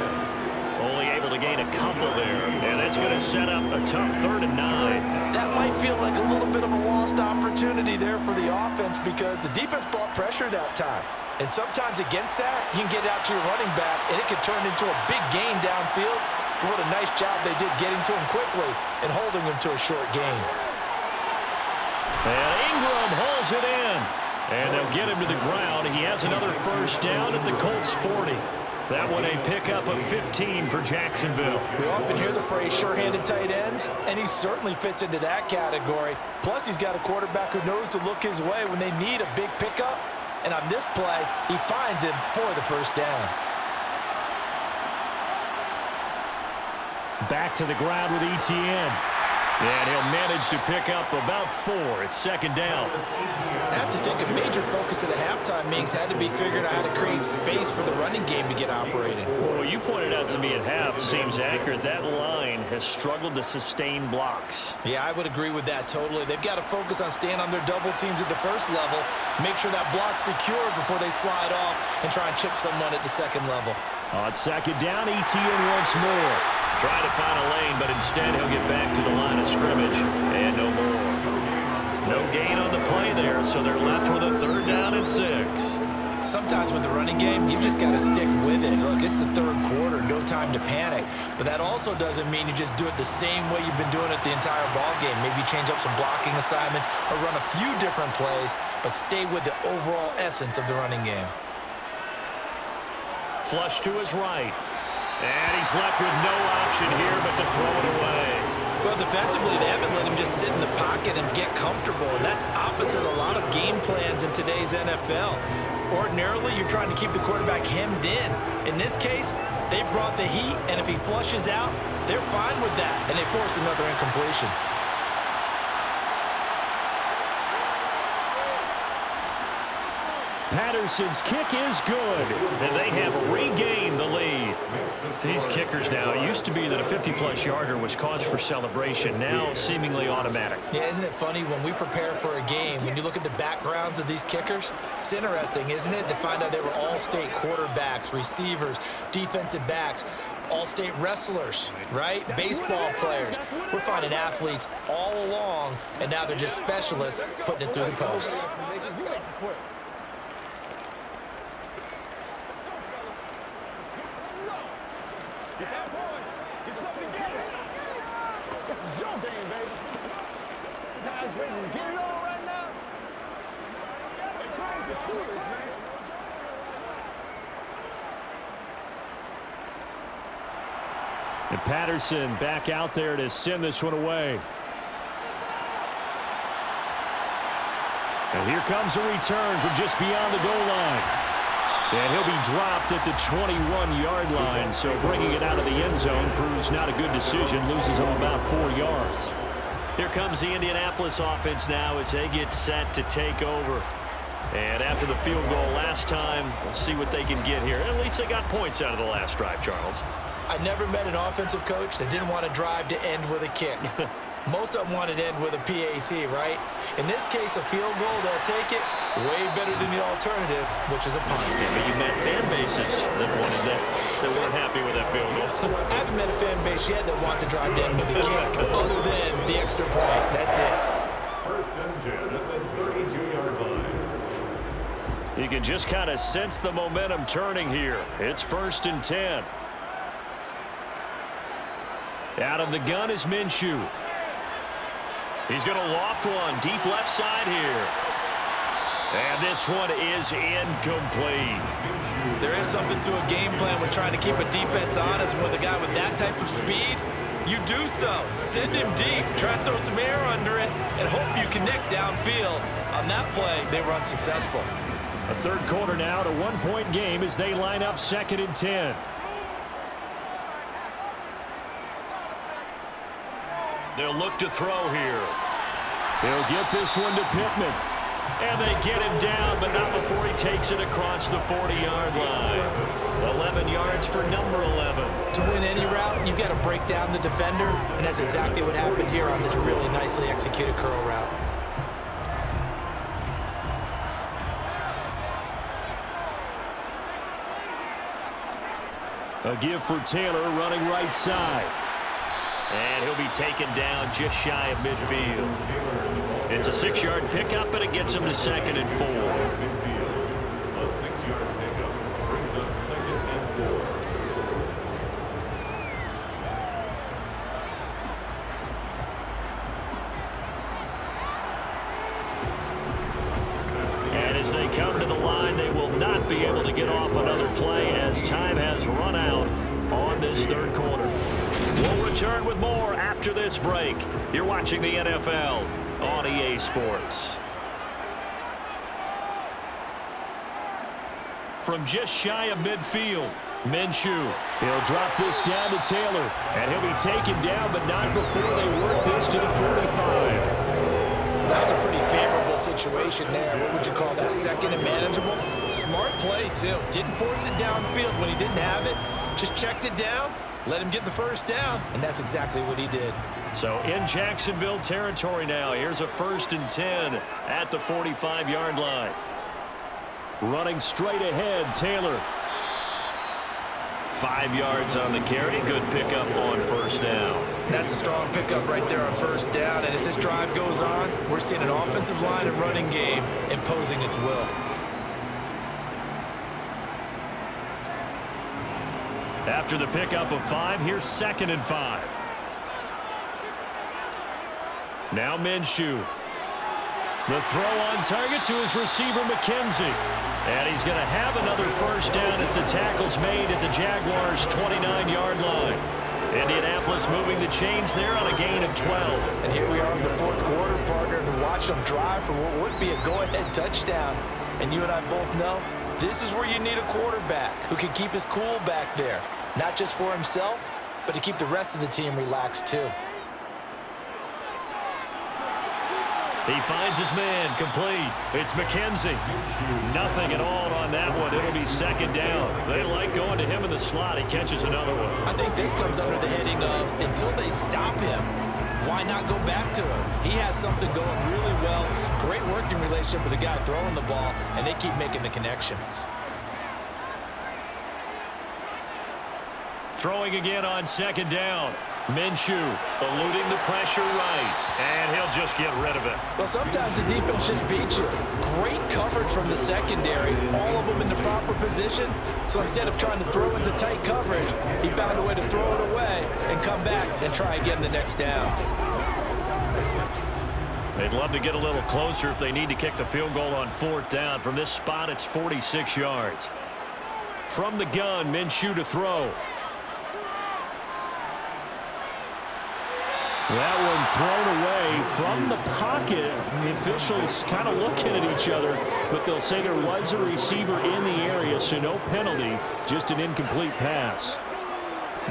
Only able to gain a couple there. And that's going to set up a tough 3rd and 9. That might feel like a little bit of a lost opportunity there for the offense because the defense brought pressure that time. And sometimes against that, you can get out to your running back, and it can turn into a big gain downfield. But what a nice job they did getting to him quickly and holding him to a short gain. And Ingram hauls it in. And they'll get him to the ground. He has another 1st down at the Colts 40. That one a pickup of 15 for Jacksonville. We often hear the phrase sure-handed tight ends, and he certainly fits into that category. Plus, he's got a quarterback who knows to look his way when they need a big pickup. And on this play, he finds him for the 1st down. Back to the ground with Etienne. And he'll manage to pick up about 4. It's 2nd down. I have to think a major focus of the halftime meetings had to be figuring out how to create space for the running game to get operating. Well, you pointed out to me at half seems accurate. That line has struggled to sustain blocks. Yeah, I would agree with that totally. They've got to focus on staying on their double teams at the 1st level, make sure that block's secure before they slide off and try and chip someone at the 2nd level. On 2nd down, Etienne once more. Trying to find a lane, but instead he'll get back to the line of scrimmage. And no more. No gain on the play there, so they're left with a 3rd down and 6. Sometimes with the running game, you've just got to stick with it. Look, it's the 3rd quarter, no time to panic. But that also doesn't mean you just do it the same way you've been doing it the entire ball game. Maybe change up some blocking assignments or run a few different plays, but stay with the overall essence of the running game. Flush to his right. And he's left with no option here but to throw it away. Well, defensively, they haven't let him just sit in the pocket and get comfortable, and that's opposite a lot of game plans in today's NFL. Ordinarily, you're trying to keep the quarterback hemmed in. In this case, they brought the heat, and if he flushes out, they're fine with that, and they force another incompletion. Patterson's kick is good, and they have regained the lead. These kickers now, it used to be that a 50-plus yarder was cause for celebration, now seemingly automatic. Yeah, isn't it funny when we prepare for a game, when you look at the backgrounds of these kickers, it's interesting, isn't it, to find out they were all-state quarterbacks, receivers, defensive backs, all-state wrestlers, right? Baseball players. We're finding athletes all along, and now they're just specialists putting it through the posts. This is your game, baby. Guys ready to get it on right now? Let's do this, man. And Patterson back out there to send this one away. And here comes a return from just beyond the goal line. And he'll be dropped at the 21-yard line, so bringing it out of the end zone proves not a good decision, loses him about 4 yards. Here comes the Indianapolis offense now as they get set to take over. And after the field goal last time, we'll see what they can get here. At least they got points out of the last drive, Charles. I never met an offensive coach that didn't want to drive to end with a kick. Most of them wanted to end with a PAT, right? In this case, a field goal, they'll take it way better than the alternative, which is a punt. Yeah, but you met fan bases that wanted that weren't happy with that field goal. I haven't met a fan base yet that wants to drive to end with a kick, other than the extra point. That's it. 1st and 10 at the 32-yard line. You can just kind of sense the momentum turning here. It's 1st and 10. Out of the gun is Minshew. He's going to loft one deep left side here. And this one is incomplete. There is something to a game plan with trying to keep a defense honest. With a guy with that type of speed, you do so. Send him deep. Try to throw some air under it and hope you connect downfield. On that play, they were unsuccessful. A 3rd quarter now, to 1-point game as they line up 2nd and 10. They'll look to throw here. He'll get this one to Pittman. And they get him down, but not before he takes it across the 40-yard line. 11 yards for number 11. To win any route, you've got to break down the defender, and that's exactly what happened here on this really nicely executed curl route. A give for Taylor running right side. And taken down just shy of midfield. It's a 6-yard pickup, and it gets him to 2nd and 4. A 6-yard pickup brings up 2nd and 4. And as they come to the line, they will not be able to get off another play as time has run out on this 3rd quarter. We'll return with more after this break. You're watching the NFL on EA Sports. From just shy of midfield, Minshew. He'll drop this down to Taylor, and he'll be taken down, but not before they work this to the 45. That was a pretty favorable situation there. What would you call that? 2nd and manageable? Smart play, too. Didn't force it downfield when he didn't have it. Just checked it down, let him get the 1st down, and that's exactly what he did. So in Jacksonville territory now, here's a 1st and 10 at the 45-yard line. Running straight ahead, Taylor. 5 yards on the carry. Good pickup on 1st down. That's a strong pickup right there on 1st down. And as this drive goes on, we're seeing an offensive line and running game imposing its will. After the pickup of 5, here's 2nd and 5. Now Minshew. The throw on target to his receiver, McKenzie. And he's going to have another 1st down as the tackle's made at the Jaguars' 29-yard line. Indianapolis moving the chains there on a gain of 12. And here we are in the 4th quarter, partner, and watch them drive for what would be a go-ahead touchdown. And you and I both know this is where you need a quarterback who can keep his cool back there. Not just for himself, but to keep the rest of the team relaxed, too. He finds his man, complete. It's McKenzie. Nothing at all on that one. It'll be 2nd down. They like going to him in the slot. He catches another one. I think this comes under the heading of until they stop him, why not go back to him? He has something going really well. Great working relationship with the guy throwing the ball, and they keep making the connection. Throwing again on 2nd down. Minshew eluding the pressure right, and he'll just get rid of it. Well, sometimes the defense just beats you. Great coverage from the secondary, all of them in the proper position. So instead of trying to throw into tight coverage, he found a way to throw it away and come back and try again the next down. They'd love to get a little closer if they need to kick the field goal on 4th down. From this spot, it's 46 yards. From the gun, Minshew to throw. That one thrown away from the pocket. The officials kind of looking at each other, but they'll say there was a receiver in the area, so no penalty, just an incomplete pass.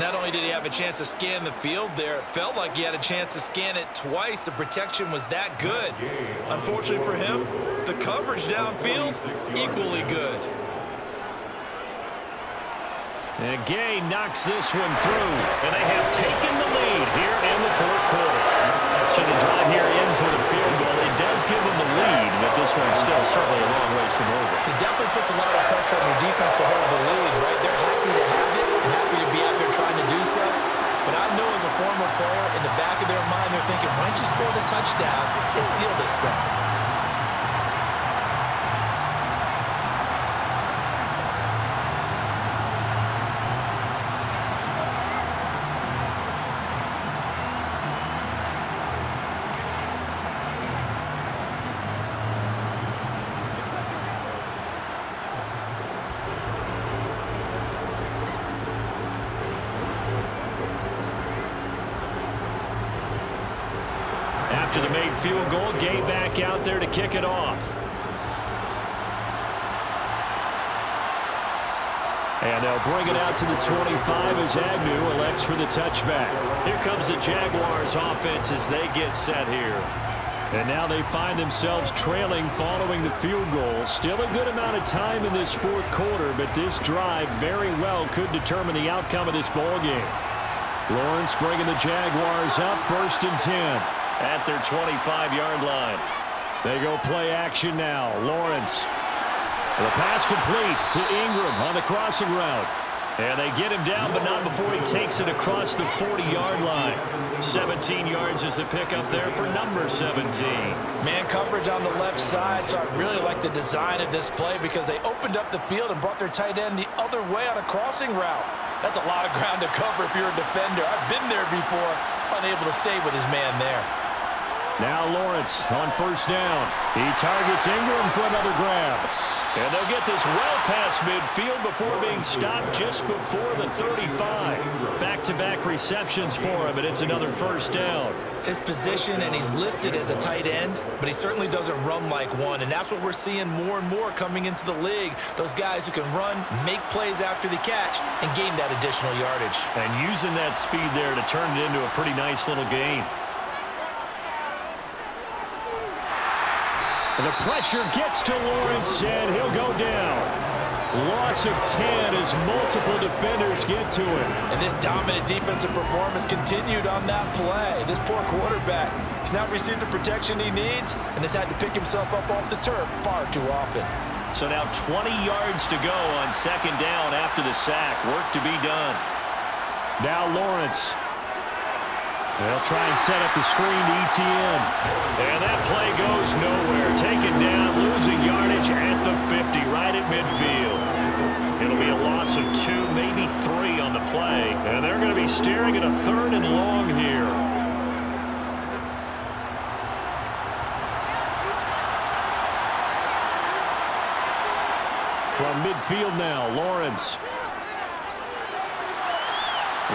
Not only did he have a chance to scan the field there, it felt like he had a chance to scan it twice. The protection was that good. Unfortunately for him, the coverage downfield, equally good. And Gay knocks this one through, and they have taken the lead here in the 4th quarter. So the drive here ends with a field goal. It does give them the lead, but this one's still certainly a long ways from over. It definitely puts a lot of pressure on your defense to hold the lead, right? They're happy to have it and happy to be out there trying to do so. But I know as a former player, in the back of their mind, they're thinking, why don't you score the touchdown and seal this thing? After the made field goal, Gay back out there to kick it off. And they'll bring it out to the 25 as Agnew elects for the touchback. Here comes the Jaguars offense as they get set here. And now they find themselves trailing following the field goal. Still a good amount of time in this 4th quarter, but this drive very well could determine the outcome of this ball game. Lawrence bringing the Jaguars up 1st and 10 at their 25-yard line. They go play action now. Lawrence. The pass complete to Ingram on the crossing route. And they get him down, but not before he takes it across the 40-yard line. 17 yards is the pickup there for number 17. Man coverage on the left side, so I really like the design of this play because they opened up the field and brought their tight end the other way on a crossing route. That's a lot of ground to cover if you're a defender. I've been there before, unable to stay with his man there. Now Lawrence on first down. He targets Ingram for another grab. And they'll get this well past midfield before being stopped just before the 35. Back-to-back receptions for him, and it's another first down. His position, and he's listed as a tight end, but he certainly doesn't run like one, and that's what we're seeing more and more coming into the league. Those guys who can run, make plays after the catch, and gain that additional yardage. And using that speed there to turn it into a pretty nice little gain. And the pressure gets to Lawrence, and he'll go down. Loss of 10 as multiple defenders get to him. And this dominant defensive performance continued on that play. This poor quarterback has not received the protection he needs and has had to pick himself up off the turf far too often. So now 20 yards to go on second down after the sack. Work to be done. Now Lawrence. They'll try and set up the screen to ETN. And that play goes nowhere. Taken down, losing yardage at the 50, right at midfield. It'll be a loss of 2, maybe 3 on the play. And they're going to be staring at a 3rd and long here. From midfield now, Lawrence.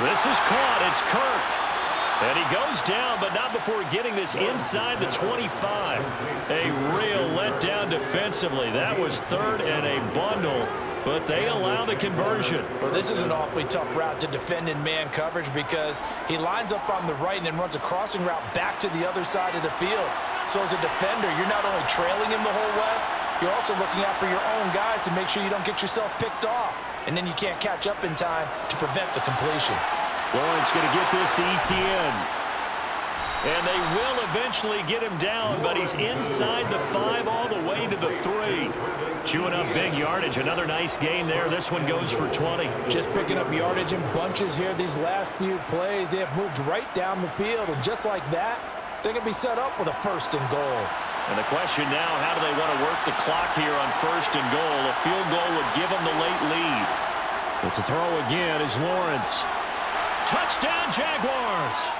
This is caught. It's Kirk. And he goes down, but not before getting this inside the 25. A real letdown defensively. That was 3rd and a bundle, but they allow the conversion. Well, this is an awfully tough route to defend in man coverage because he lines up on the right and then runs a crossing route back to the other side of the field. So as a defender, you're not only trailing him the whole way, you're also looking out for your own guys to make sure you don't get yourself picked off. And then you can't catch up in time to prevent the completion. Lawrence going to get this to ETN. And they will eventually get him down, but he's inside the 5 all the way to the 3. Chewing up big yardage. Another nice gain there. This one goes for 20. Just picking up yardage in bunches here. These last few plays, they have moved right down the field. And just like that, they're going to be set up with a 1st and goal. And the question now, how do they want to work the clock here on 1st and goal? A field goal would give them the late lead. But to throw again is Lawrence. Touchdown, Jaguars!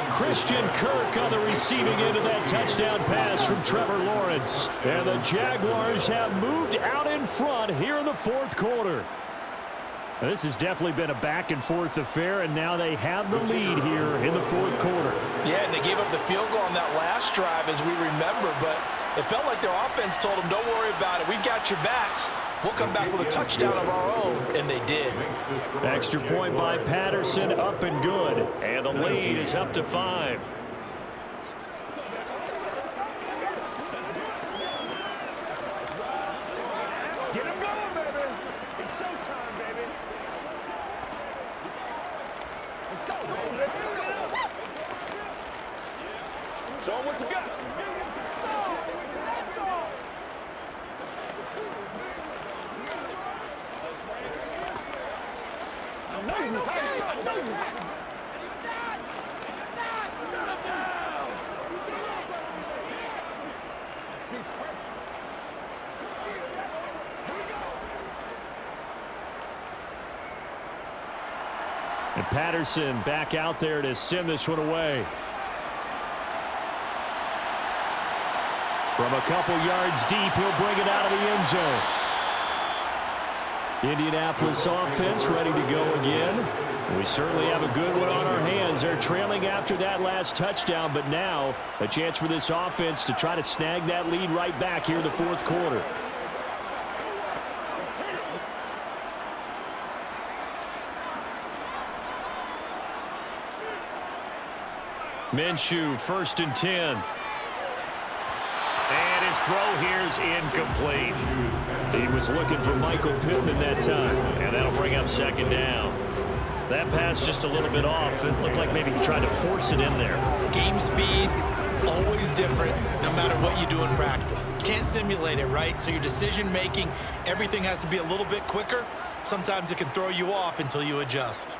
Christian Kirk on the receiving end of that touchdown pass from Trevor Lawrence. And the Jaguars have moved out in front here in the 4th quarter. Now, this has definitely been a back-and-forth affair, and now they have the lead here in the 4th quarter. Yeah, and they gave up the field goal on that last drive, as we remember, but it felt like their offense told them, don't worry about it. We got your backs. We'll come back with a touchdown of our own, and they did. Extra point by Patterson, up and good. And the lead is up to 5. Get him going, baby. It's showtime, baby. Let's go, baby. Show him what you got. And Patterson back out there to send this one away. From a couple yards deep, he'll bring it out of the end zone. Indianapolis offense ready to go again. We certainly have a good one on our hands. They're trailing after that last touchdown, but now a chance for this offense to try to snag that lead right back here in the 4th quarter. Minshew, 1st and 10. And his throw here is incomplete. He was looking for Michael Pittman that time, and that'll bring up 2nd down. That pass just a little bit off. It looked like maybe he tried to force it in there. Game speed, always different, no matter what you do in practice. You can't simulate it, right? So your decision-making, everything has to be a little bit quicker. Sometimes it can throw you off until you adjust.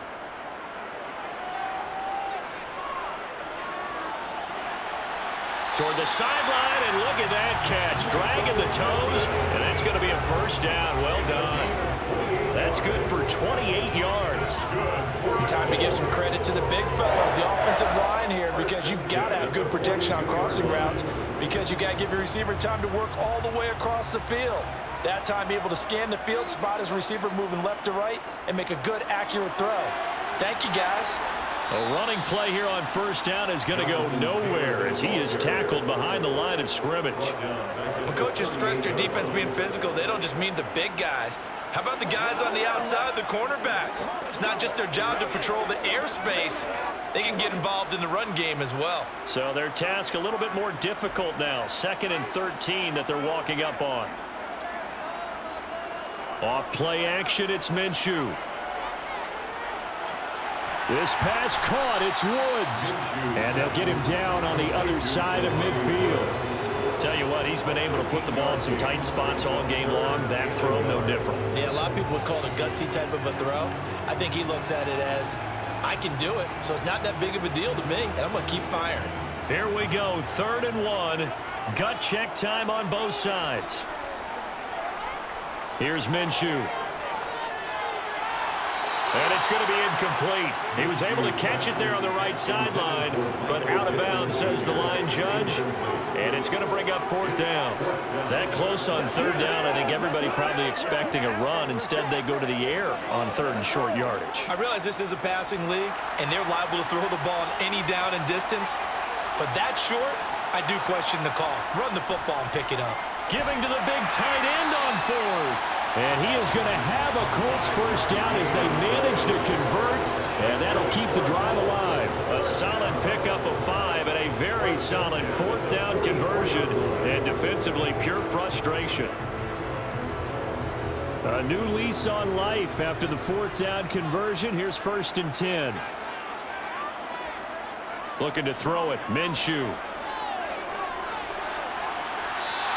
toward the sideline, and look at that catch. Dragging the toes, and that's going to be a first down. Well done. That's good for 28 yards. Time to give some credit to the big fellas, the offensive line here, because you've got to have good protection on crossing routes, because you've got to give your receiver time to work all the way across the field. That time, able to scan the field, spot his receiver moving left to right, and make a good, accurate throw. Thank you, guys. A running play here on first down is going to go nowhere as he is tackled behind the line of scrimmage. When coaches stress their defense being physical, they don't just mean the big guys. How about the guys on the outside, the cornerbacks? It's not just their job to patrol the airspace. They can get involved in the run game as well. So their task a little bit more difficult now. 2nd and 13 that they're walking up on. Off play action, it's Minshew. This pass caught, it's Woods. And they'll get him down on the other side of midfield. Tell you what, he's been able to put the ball in some tight spots all game long. That throw, no different. Yeah, a lot of people would call it a gutsy type of a throw. I think he looks at it as, I can do it, so it's not that big of a deal to me, and I'm going to keep firing. Here we go, 3rd and 1. Gut check time on both sides. Here's Minshew. And it's going to be incomplete. He was able to catch it there on the right sideline, but out of bounds, says the line judge. And it's going to bring up 4th down. That close on 3rd down, I think everybody probably expecting a run. Instead, they go to the air on 3rd and short yardage. I realize this is a passing league, and they're liable to throw the ball on any down and distance. But that short, I do question the call. Run the football and pick it up. Giving to the big tight end on 4th. And he is going to have a Colts first down as they manage to convert, and that'll keep the drive alive. A solid pickup of 5 and a very solid 4th down conversion, and defensively pure frustration. A new lease on life after the 4th down conversion. Here's 1st and 10. Looking to throw it, Minshew.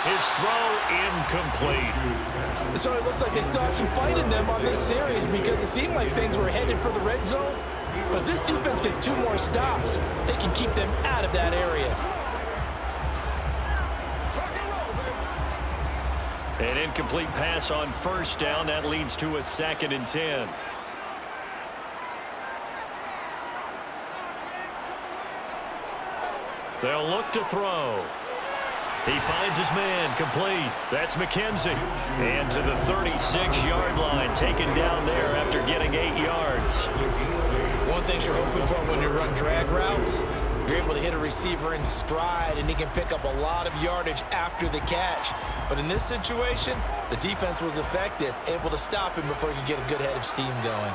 His throw incomplete. So it looks like they still have some fight in them on this series, because it seemed like things were headed for the red zone. But if this defense gets 2 more stops, they can keep them out of that area. An incomplete pass on 1st down. That leads to a 2nd and 10. They'll look to throw. He finds his man, complete. That's McKenzie. And to the 36-yard line, taken down there after getting 8 yards. One thing you're hoping for when you run drag routes, you're able to hit a receiver in stride, and he can pick up a lot of yardage after the catch. But in this situation, the defense was effective, able to stop him before he could get a good head of steam going.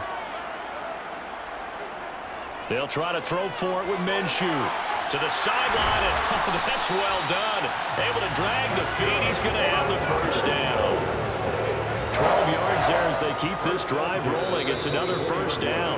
They'll try to throw for it with Minshew. To the sideline, and oh, that's well done. Able to drag the feet. He's going to have the first down. 12 yards there as they keep this drive rolling. It's another first down.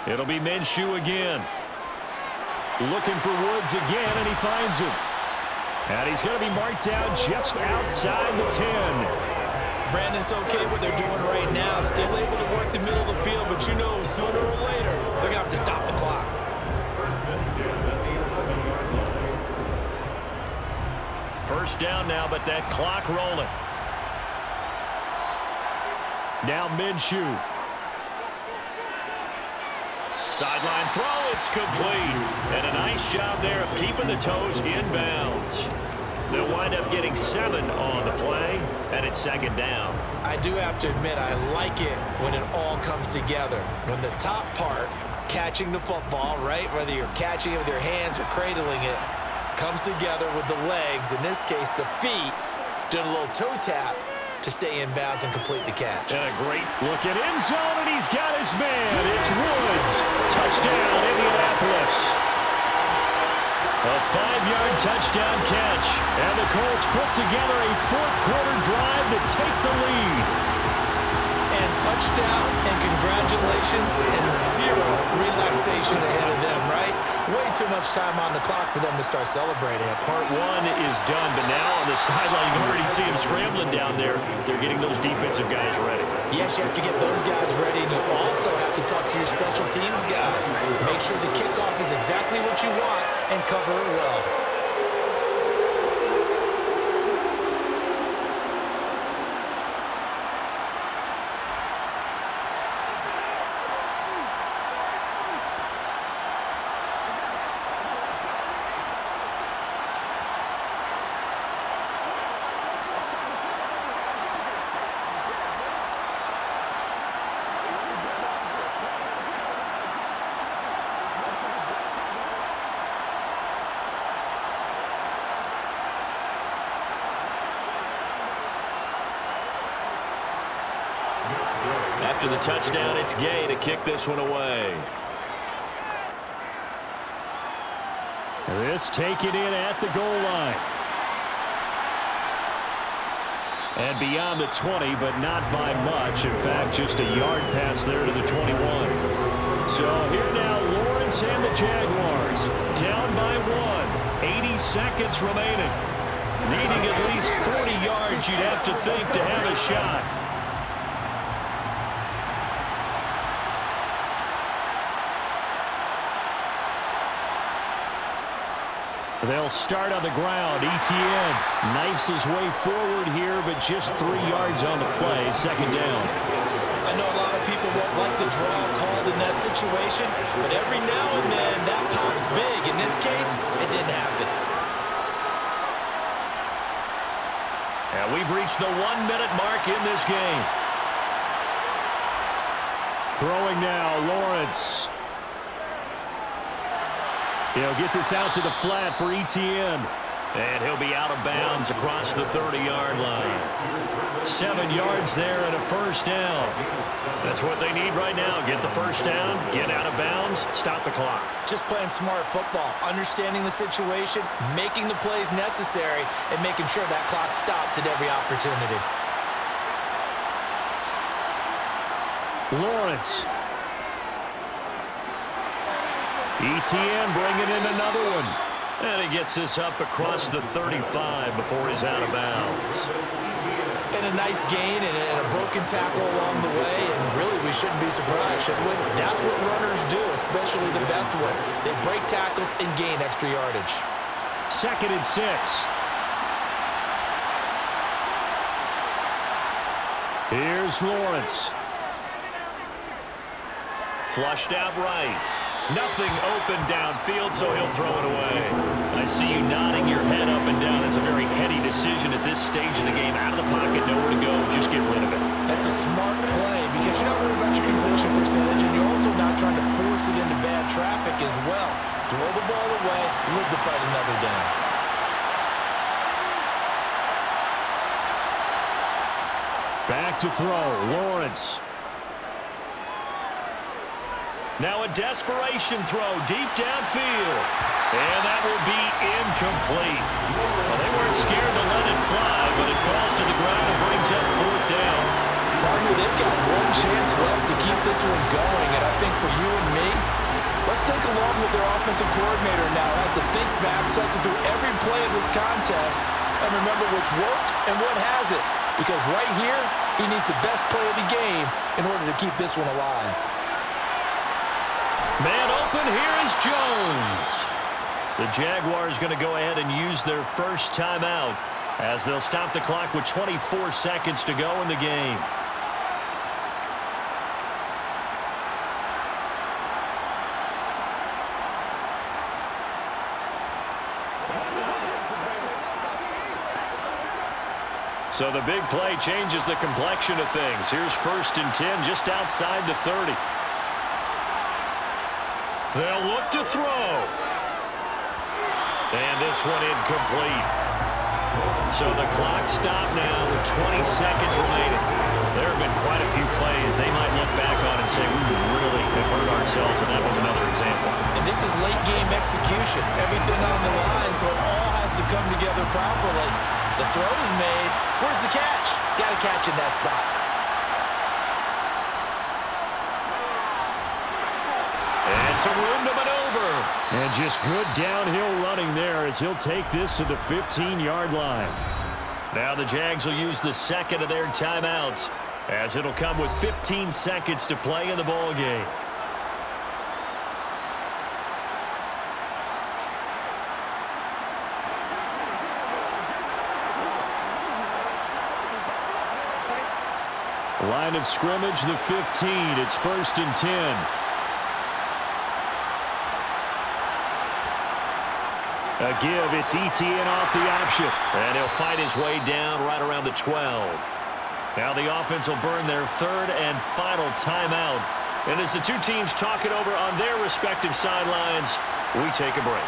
It'll be Minshew again. Looking for Woods again, and he finds him. And he's going to be marked down just outside the 10. Brandon, it's okay what they're doing right now. Still able to work the middle of the field, but you know sooner or later they're going to have to stop the clock. First down now, but that clock rolling. Now Minshew. Sideline throw, it's complete. And a nice job there of keeping the toes inbounds. They'll wind up getting 7 on the play, and it's 2nd down. I do have to admit, I like it when it all comes together. When the top part, catching the football, right, whether you're catching it with your hands or cradling it, comes together with the legs, in this case the feet, doing a little toe tap to stay in bounds and complete the catch. And a great look at end zone, and he's got his man. It's Woods. Touchdown, Indianapolis. A 5-yard touchdown catch. And the Colts put together a 4th quarter drive to take the lead. And touchdown and congratulations and zero relaxation ahead of them, right? Way too much time on the clock for them to start celebrating. Yeah, part one is done, but now on the sideline, you can already see them scrambling down there. They're getting those defensive guys ready. Yes, you have to get those guys ready, and you also have to talk to your special teams guys. Make sure the kickoff is exactly what you want and cover it well. After the touchdown, it's Gay to kick this one away. This taken in at the goal line. And beyond the 20, but not by much. In fact, just a yard pass there to the 21. So here now, Lawrence and the Jaguars down by 1. 80 seconds remaining. Needing at least 40 yards, you'd have to think, to have a shot. They'll start on the ground. Etienne knifes his way forward here, but just 3 yards on the play. Second down. I know a lot of people won't like the draw called in that situation, but every now and then that pops big. In this case, it didn't happen. And we've reached the 1-minute mark in this game. Throwing now, Lawrence. He'll get this out to the flat for Etienne. And he'll be out of bounds across the 30-yard line. 7 yards there and a first down. That's what they need right now. Get the first down, get out of bounds, stop the clock. Just playing smart football, understanding the situation, making the plays necessary, and making sure that clock stops at every opportunity. Lawrence. Etienne bringing in another one. And he gets this up across the 35 before he's out of bounds. And a nice gain and a broken tackle along the way, and really we shouldn't be surprised, should we? That's what runners do, especially the best ones. They break tackles and gain extra yardage. 2nd and 6. Here's Lawrence. Flushed out right. Nothing open downfield, so he'll throw it away. I see you nodding your head up and down. It's a very heady decision at this stage of the game. Out of the pocket, nowhere to go. Just get rid of it. That's a smart play because you're not worried about your completion percentage, and you're also not trying to force it into bad traffic as well. Throw the ball away, live to fight another down. Back to throw, Lawrence. Now a desperation throw deep downfield. And that will be incomplete. Well, they weren't scared to let it fly, but it falls to the ground and brings up 4th down. Partner, they've got one chance left to keep this one going, and I think for you and me, let's think along with their offensive coordinator now. Has to think back, cycle through every play of this contest, and remember what's worked and what hasn't. Because right here, he needs the best play of the game in order to keep this one alive. Man open, here is Jones. The Jaguars going to go ahead and use their first timeout as they'll stop the clock with 24 seconds to go in the game. So the big play changes the complexion of things. Here's 1st and 10 just outside the 30. They'll look to throw. And this one incomplete. So the clock stopped now with 20 seconds remaining. There have been quite a few plays they might look back on and say, we really have hurt ourselves, and that was another example. And this is late game execution. Everything on the line, so it all has to come together properly. The throw is made. Where's the catch? Got to catch in that spot. some room to maneuver. And just good downhill running there as he'll take this to the 15-yard line. Now the Jags will use the second of their timeouts, as it'll come with 15 seconds to play in the ball game. Line of scrimmage, the 15. It's 1st and 10. A give, it's ETN off the option. And he'll fight his way down right around the 12. Now the offense will burn their 3rd and final timeout. And as the two teams talk it over on their respective sidelines, we take a break.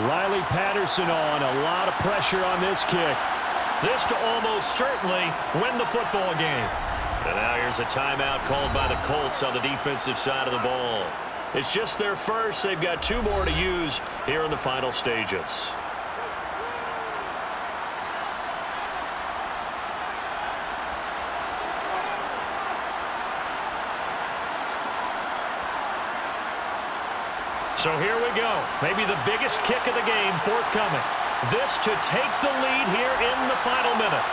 Riley Patterson on. A lot of pressure on this kick. This to almost certainly win the football game. And now here's a timeout called by the Colts on the defensive side of the ball. It's just their first. They've got 2 more to use here in the final stages. So here we go. Maybe the biggest kick of the game forthcoming. This to take the lead here in the final minute.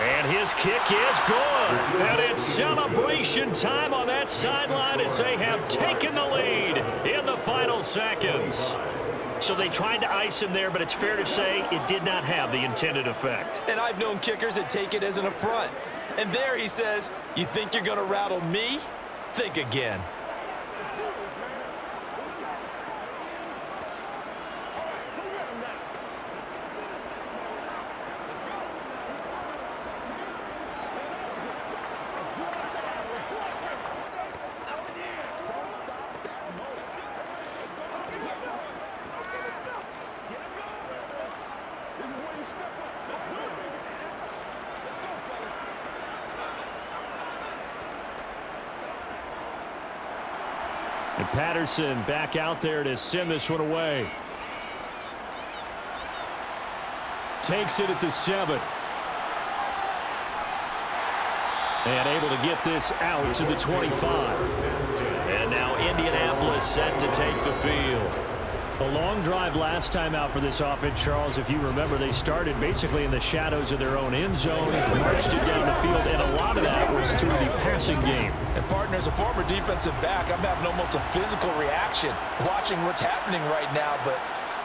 And his kick is good. And it's celebration time on that sideline as they have taken the lead in the final seconds. So they tried to ice him there, but it's fair to say it did not have the intended effect. And I've known kickers that take it as an affront. And there he says, you think you're going to rattle me? Think again. And Patterson back out there to send this one away. Takes it at the 7. And able to get this out to the 25. And now Indianapolis set to take the field. A long drive last time out for this offense, Charles. If you remember, they started basically in the shadows of their own end zone, marched it down the field, and a lot of that was through the passing game. And partner, as a former defensive back, I'm having almost a physical reaction watching what's happening right now. But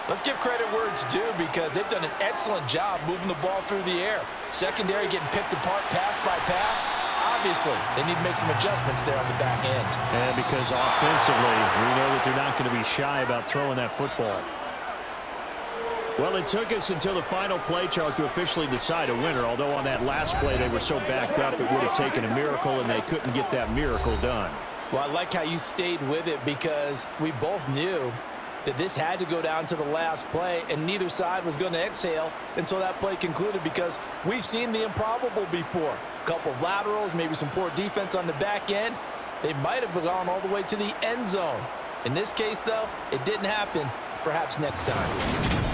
let's give credit where it's due, because they've done an excellent job moving the ball through the air. Secondary getting picked apart pass by pass. Obviously, they need to make some adjustments there on the back end. And because offensively, we know that they're not going to be shy about throwing that football. Well, it took us until the final play, Charles, to officially decide a winner, although on that last play they were so backed up it would have taken a miracle, and they couldn't get that miracle done. Well, I like how you stayed with it, because we both knew that this had to go down to the last play, and neither side was going to exhale until that play concluded, because we've seen the improbable before. A couple of laterals, maybe some poor defense on the back end. They might have gone all the way to the end zone. In this case, though, it didn't happen. Perhaps next time.